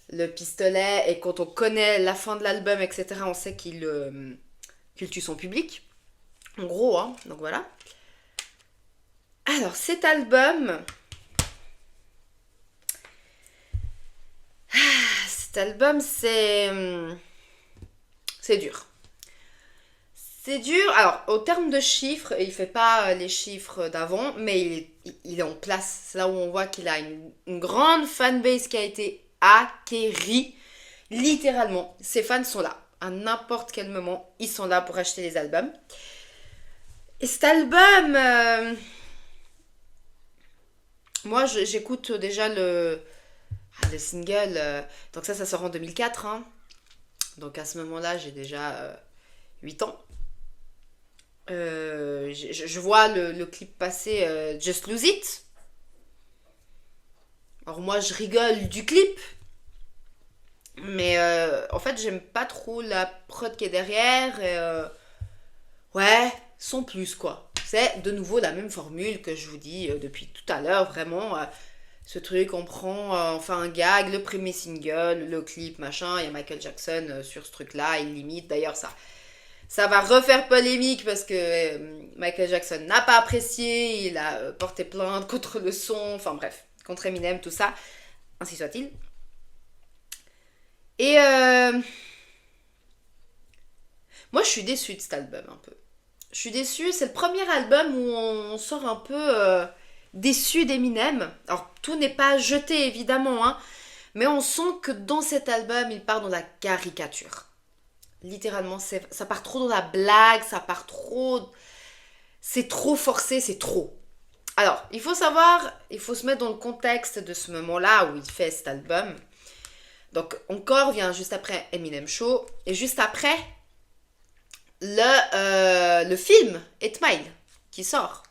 Speaker 1: le pistolet et quand on connaît la fin de l'album etc on sait qu'il tue son public en gros hein, donc voilà. Alors cet album c'est dur. C'est dur. Alors, au terme de chiffres, il fait pas les chiffres d'avant, mais il est en place. C'est là où on voit qu'il a une grande fanbase qui a été acquérie. Littéralement, ses fans sont là. À n'importe quel moment, ils sont là pour acheter les albums. Et cet album, moi, j'écoute déjà le single. Donc ça sort en 2004. Hein. Donc à ce moment-là, j'ai déjà 8 ans. Je vois le clip passer Just Lose It. Alors moi je rigole du clip, mais en fait j'aime pas trop la prod qui est derrière. Et, ouais, sans plus quoi. C'est de nouveau la même formule que je vous dis depuis tout à l'heure, vraiment. Ce truc, on prend enfin un gag, le premier single, le clip, machin. Il y a Michael Jackson sur ce truc-là, il limite. D'ailleurs ça va refaire polémique parce que Michael Jackson n'a pas apprécié, il a porté plainte contre le son, enfin bref, contre Eminem, tout ça, ainsi soit-il. Et moi je suis déçue de cet album un peu. Je suis déçue, c'est le premier album où on sort un peu déçu d'Eminem. Alors tout n'est pas jeté évidemment, hein, mais on sent que dans cet album il part dans la caricature. Littéralement, ça part trop dans la blague, ça part trop... c'est trop forcé, c'est trop. Alors, il faut savoir, il faut se mettre dans le contexte de ce moment-là où il fait cet album. Donc, encore vient juste après Eminem Show, et juste après, le film 8 Mile qui sort.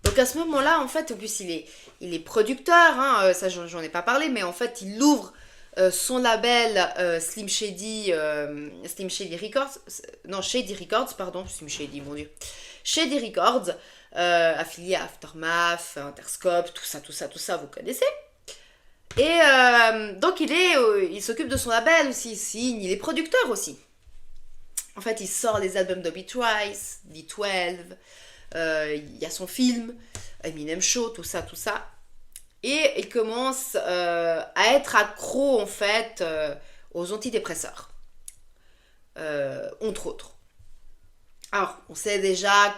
Speaker 1: Donc à ce moment-là, en fait, en plus il est producteur, hein, ça j'en ai pas parlé, mais en fait il ouvre son label Slim Shady Records, non Shady Records, pardon, Slim Shady, mon dieu, Shady Records, affilié à Aftermath, Interscope, tout ça, vous connaissez. Et donc il s'occupe de son label aussi, il signe, il est producteur aussi. En fait, il sort les albums de Beatwise, D12, il y a son film, Eminem Show, tout ça. Et il commence à être accro, en fait, aux antidépresseurs, entre autres. Alors, on sait déjà,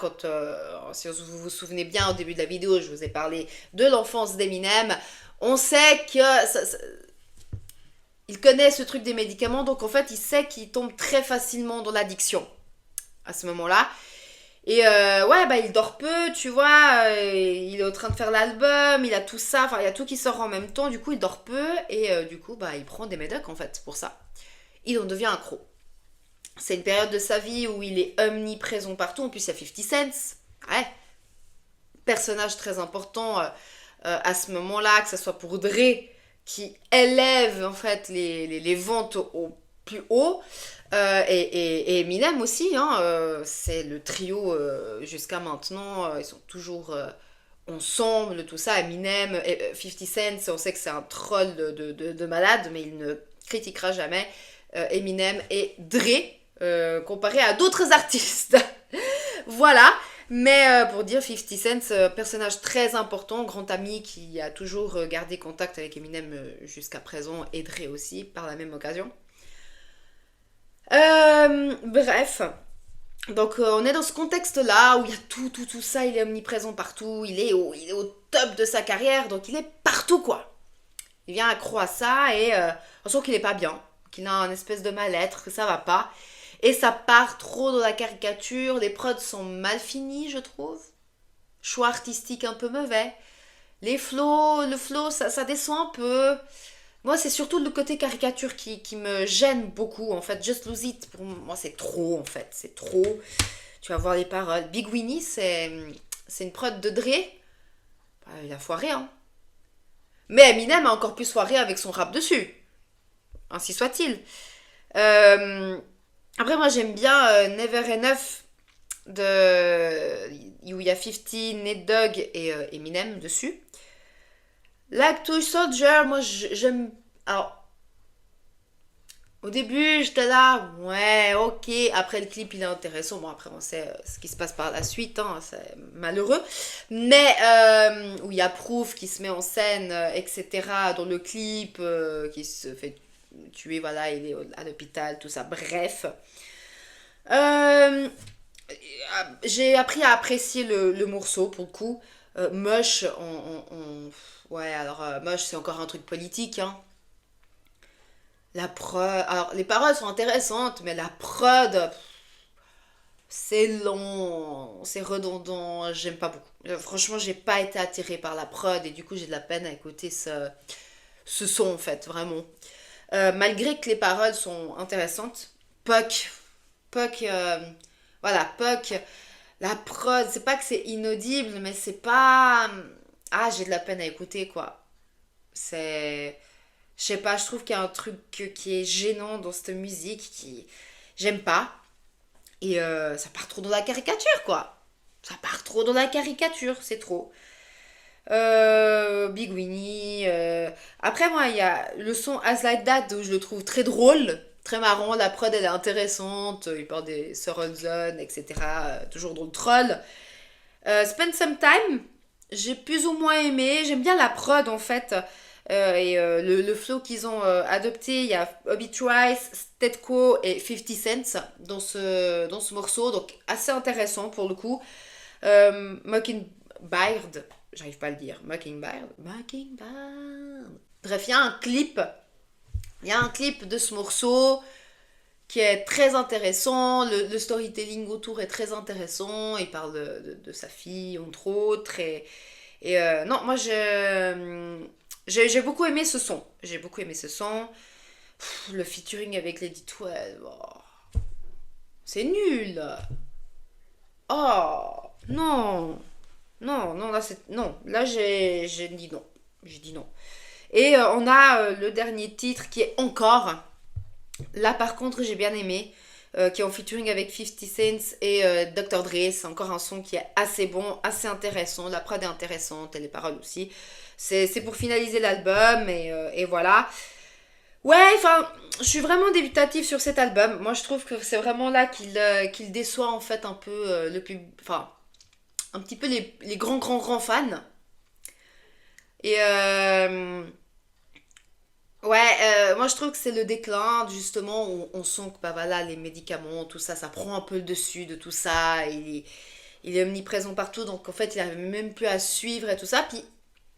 Speaker 1: si vous vous souvenez bien, au début de la vidéo, je vous ai parlé de l'enfance d'Eminem, on sait que il connaît ce truc des médicaments, donc en fait, il sait qu'il tombe très facilement dans l'addiction à ce moment-là. Et ouais, bah il dort peu, tu vois, il est en train de faire l'album, il a tout ça, enfin il y a tout qui sort en même temps, du coup il dort peu, et du coup bah il prend des médocs en fait pour ça. Il en devient accro. C'est une période de sa vie où il est omniprésent partout, en plus il y a 50 Cent, ouais, personnage très important à ce moment-là, que ce soit pour Dre, qui élève en fait les ventes au plus haut, et Eminem aussi, hein, c'est le trio jusqu'à maintenant, ils sont toujours ensemble, tout ça. Eminem et 50 Cent, on sait que c'est un troll de malade, mais il ne critiquera jamais Eminem et Dre comparé à d'autres artistes. Voilà. Mais pour dire 50 Cent, personnage très important, grand ami qui a toujours gardé contact avec Eminem jusqu'à présent, et Dre aussi par la même occasion. Bref, donc on est dans ce contexte-là où il y a tout ça, il est omniprésent partout, il est au top de sa carrière, donc il est partout quoi. Il vient accro à ça et on sent qu'il est pas bien, qu'il a un espèce de mal-être, que ça va pas. Et ça part trop dans la caricature, les prods sont mal finis je trouve. Choix artistique un peu mauvais. Le flow ça descend un peu. Moi, c'est surtout le côté caricature qui me gêne beaucoup, en fait. Just Lose It, pour moi, c'est trop, en fait. C'est trop. Tu vas voir les paroles. Big Winnie, c'est une prod de Dre. Bah, il a foiré, hein. Mais Eminem a encore plus foiré avec son rap dessus. Ainsi soit-il. Euh, Après, moi, j'aime bien Never Enough, où il y a 50, Nate Dogg et Eminem dessus. Like Toy Soldier, moi j'aime. Alors, au début, j'étais là, ouais, ok. Après, le clip, il est intéressant. Bon, après, on sait ce qui se passe par la suite, hein, c'est malheureux. Mais où il y a Proof qui se met en scène, etc. Dans le clip, qui se fait tuer, voilà, il est à l'hôpital, tout ça. Bref. Euh, j'ai appris à apprécier le morceau, pour le coup. Moche, ouais, alors Moche, c'est encore un truc politique, hein. La prod. Alors, les paroles sont intéressantes, mais la prod, c'est long, c'est redondant, j'aime pas beaucoup. Franchement, j'ai pas été attirée par la prod et du coup, j'ai de la peine à écouter ce son, en fait, vraiment. Malgré que les paroles sont intéressantes, Puck, Puck, voilà, Puck, la prod, c'est pas que c'est inaudible, mais c'est pas. Ah, j'ai de la peine à écouter, quoi. C'est. Je sais pas, je trouve qu'il y a un truc qui est gênant dans cette musique qui. J'aime pas. Et ça part trop dans la caricature, quoi. Ça part trop dans la caricature, c'est trop. Big Winnie. Après, moi, il y a le son As Like That où je le trouve très drôle, très marrant. La prod, elle est intéressante. Il parle des Sorrow Zone, etc. Toujours dans le troll. Spend Some Time, j'ai plus ou moins aimé. J'aime bien la prod, en fait. Et le flow qu'ils ont adopté, il y a Obi Trice, Stetco et 50 Cent dans ce morceau, donc assez intéressant pour le coup. Mockingbird, j'arrive pas à le dire, Mockingbird. Bref, il y a un clip de ce morceau qui est très intéressant. Le storytelling autour est très intéressant. Il parle de sa fille, entre autres. Non, moi, j'ai beaucoup aimé ce son. J'ai beaucoup aimé ce son. Le featuring avec Lady 12, c'est nul. Oh, non. Non, non, là, non. Là, j'ai dit non. J'ai dit non. Et on a le dernier titre qui est Encore. Là, par contre, j'ai bien aimé. Qui est en featuring avec 50 Cent et Dr. Dre. C'est encore un son qui est assez bon, assez intéressant. La prod est intéressante et les paroles aussi. C'est pour finaliser l'album et voilà. Ouais, enfin, je suis vraiment débutative sur cet album. Moi, je trouve que c'est vraiment là qu'il déçoit en fait un peu le pub... Enfin, un petit peu les grands fans. Et ouais, moi je trouve que c'est le déclin, justement, où on sent que bah, voilà, les médicaments, tout ça, ça prend un peu le dessus de tout ça. Il est omniprésent partout, donc en fait, il n'arrive même plus à suivre et tout ça. Puis,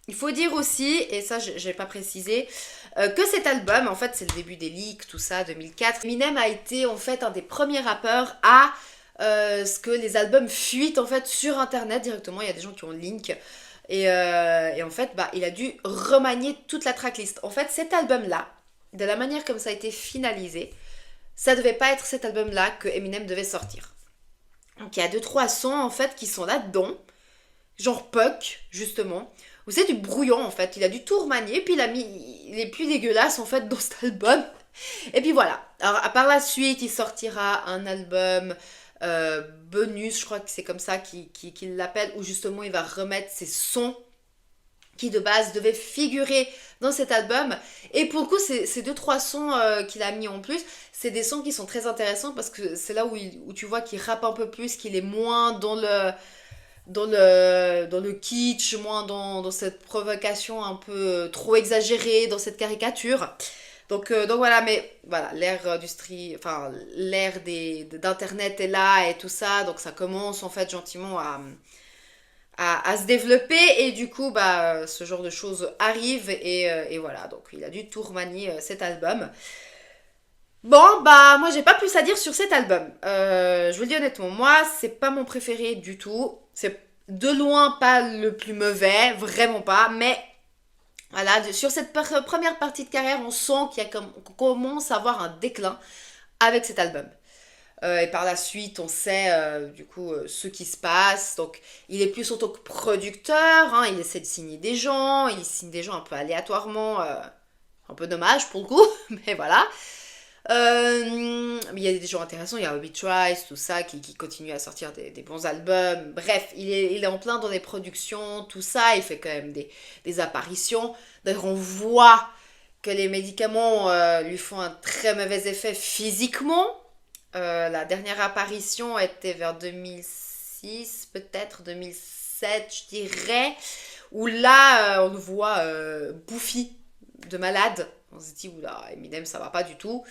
Speaker 1: il faut dire aussi, et ça, je n'ai pas précisé, que cet album, en fait, c'est le début des leaks, tout ça, 2004. Eminem a été, en fait, un des premiers rappeurs à ce que les albums fuitent, en fait, sur Internet directement. Il y a des gens qui ont le link. Et en fait, bah, il a dû remanier toute la tracklist. En fait, cet album-là, de la manière comme ça a été finalisé, ça devait pas être cet album-là que Eminem devait sortir. Donc il y a 2-3 sons en fait qui sont là-dedans, genre Puck, justement, où c'est du brouillon en fait. Il a dû tout remanier, puis il a mis les plus dégueulasses en fait dans cet album. Et puis voilà. Alors par la suite, il sortira un album bonus, je crois que c'est comme ça qu'il l'appelle, où justement il va remettre ses sons qui de base devaient figurer dans cet album. Et pour le coup, ces 2-3 sons qu'il a mis en plus, c'est des sons qui sont très intéressants parce que c'est là où tu vois qu'il rappe un peu plus, qu'il est moins dans le kitsch, moins dans cette provocation un peu trop exagérée, dans cette caricature. Donc voilà, mais voilà, l'ère d'internet est là et tout ça, donc ça commence en fait gentiment à se développer et du coup bah ce genre de choses arrive et voilà, donc il a dû tout remanier cet album. Bon bah moi j'ai pas plus à dire sur cet album. Je vous le dis honnêtement, moi c'est pas mon préféré du tout, c'est de loin pas le plus mauvais, vraiment pas, mais voilà, sur cette première partie de carrière, on sent qu'on commence à avoir un déclin avec cet album. Et par la suite, on sait du coup ce qui se passe. Donc, il est plus en tant que producteur, hein, il essaie de signer des gens, il signe des gens un peu aléatoirement, un peu dommage pour le coup, mais voilà. Il y a des gens intéressants, il y a Obi Trice, tout ça, qui continue à sortir des bons albums. Bref, il est en plein dans les productions, tout ça, il fait quand même des apparitions. D'ailleurs, on voit que les médicaments lui font un très mauvais effet physiquement. La dernière apparition était vers 2006, peut-être 2007, je dirais, où là, on le voit bouffi de malade. On se dit, oula, Eminem, ça va pas du tout.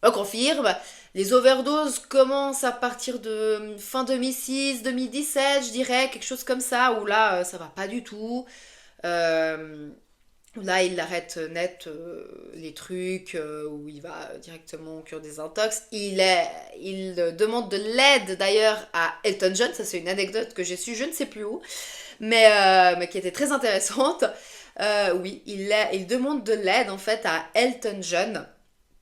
Speaker 1: On confirme, les overdoses commencent à partir de fin 2006, 2017, je dirais, quelque chose comme ça, où là, ça va pas du tout. Euh, Là, il arrête net les trucs, où il va directement au cure des intox. Il demande de l'aide d'ailleurs à Elton John, ça c'est une anecdote que j'ai su, je ne sais plus où, mais qui était très intéressante. Oui, il demande de l'aide en fait à Elton John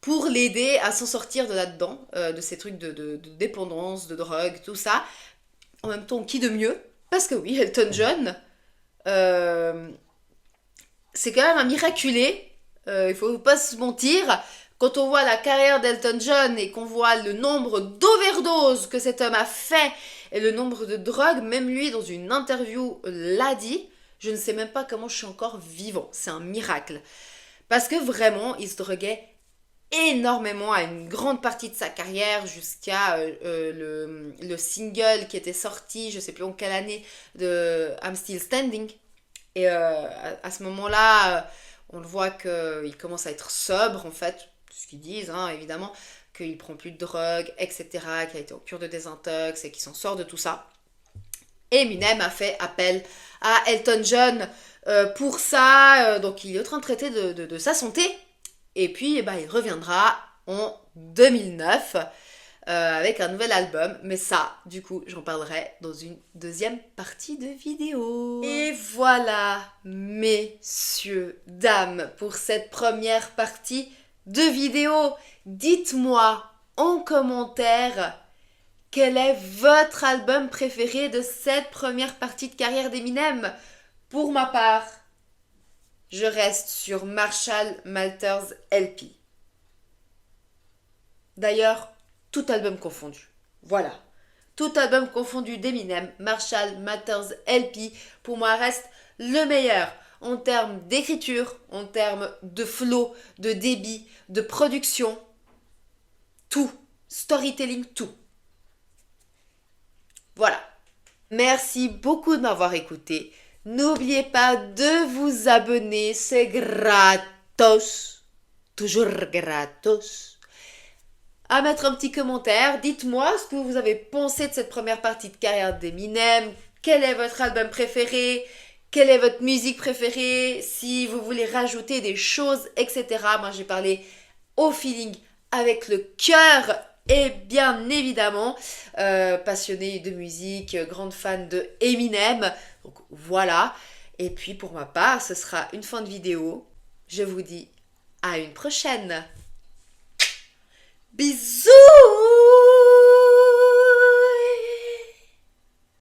Speaker 1: pour l'aider à s'en sortir de là-dedans, de ces trucs de dépendance, de drogue, tout ça. En même temps, qui de mieux? Parce que oui, Elton John, euh, c'est quand même un miraculé, il faut pas se mentir. Quand on voit la carrière d'Elton John et qu'on voit le nombre d'overdoses que cet homme a fait et le nombre de drogues, même lui dans une interview l'a dit, je ne sais même pas comment je suis encore vivant. C'est un miracle. Parce que vraiment, il se droguait énormément à une grande partie de sa carrière jusqu'à le single qui était sorti, je sais plus en quelle année, de I'm Still Standing. Et à ce moment-là, on le voit qu'il commence à être sobre, en fait, ce qu'ils disent, hein, évidemment, qu'il prend plus de drogue, etc., qu'il a été en cure de désintox et qu'il s'en sort de tout ça. Et Eminem a fait appel à Elton John pour ça, donc il est en train de traiter de sa santé. Et puis, eh ben, il reviendra en 2009 avec un nouvel album. Mais ça, du coup, j'en parlerai dans une deuxième partie de vidéo. Et voilà, messieurs, dames, pour cette première partie de vidéo. Dites-moi en commentaire quel est votre album préféré de cette première partie de carrière d'Eminem. Pour ma part, je reste sur Marshall Mathers LP. D'ailleurs, tout album confondu. Voilà. Tout album confondu d'Eminem, Marshall Mathers LP, pour moi reste le meilleur en termes d'écriture, en termes de flow, de débit, de production. Tout. Storytelling, tout. Voilà. Merci beaucoup de m'avoir écouté. N'oubliez pas de vous abonner, c'est gratos. Toujours gratos. À mettre un petit commentaire. Dites-moi ce que vous avez pensé de cette première partie de carrière d'Eminem. Quel est votre album préféré? Quelle est votre musique préférée? Si vous voulez rajouter des choses, etc. Moi, j'ai parlé au feeling, avec le cœur. Et bien évidemment, passionnée de musique, grande fan de Eminem. Donc voilà. Et puis pour ma part, ce sera une fin de vidéo. Je vous dis à une prochaine. Bisous!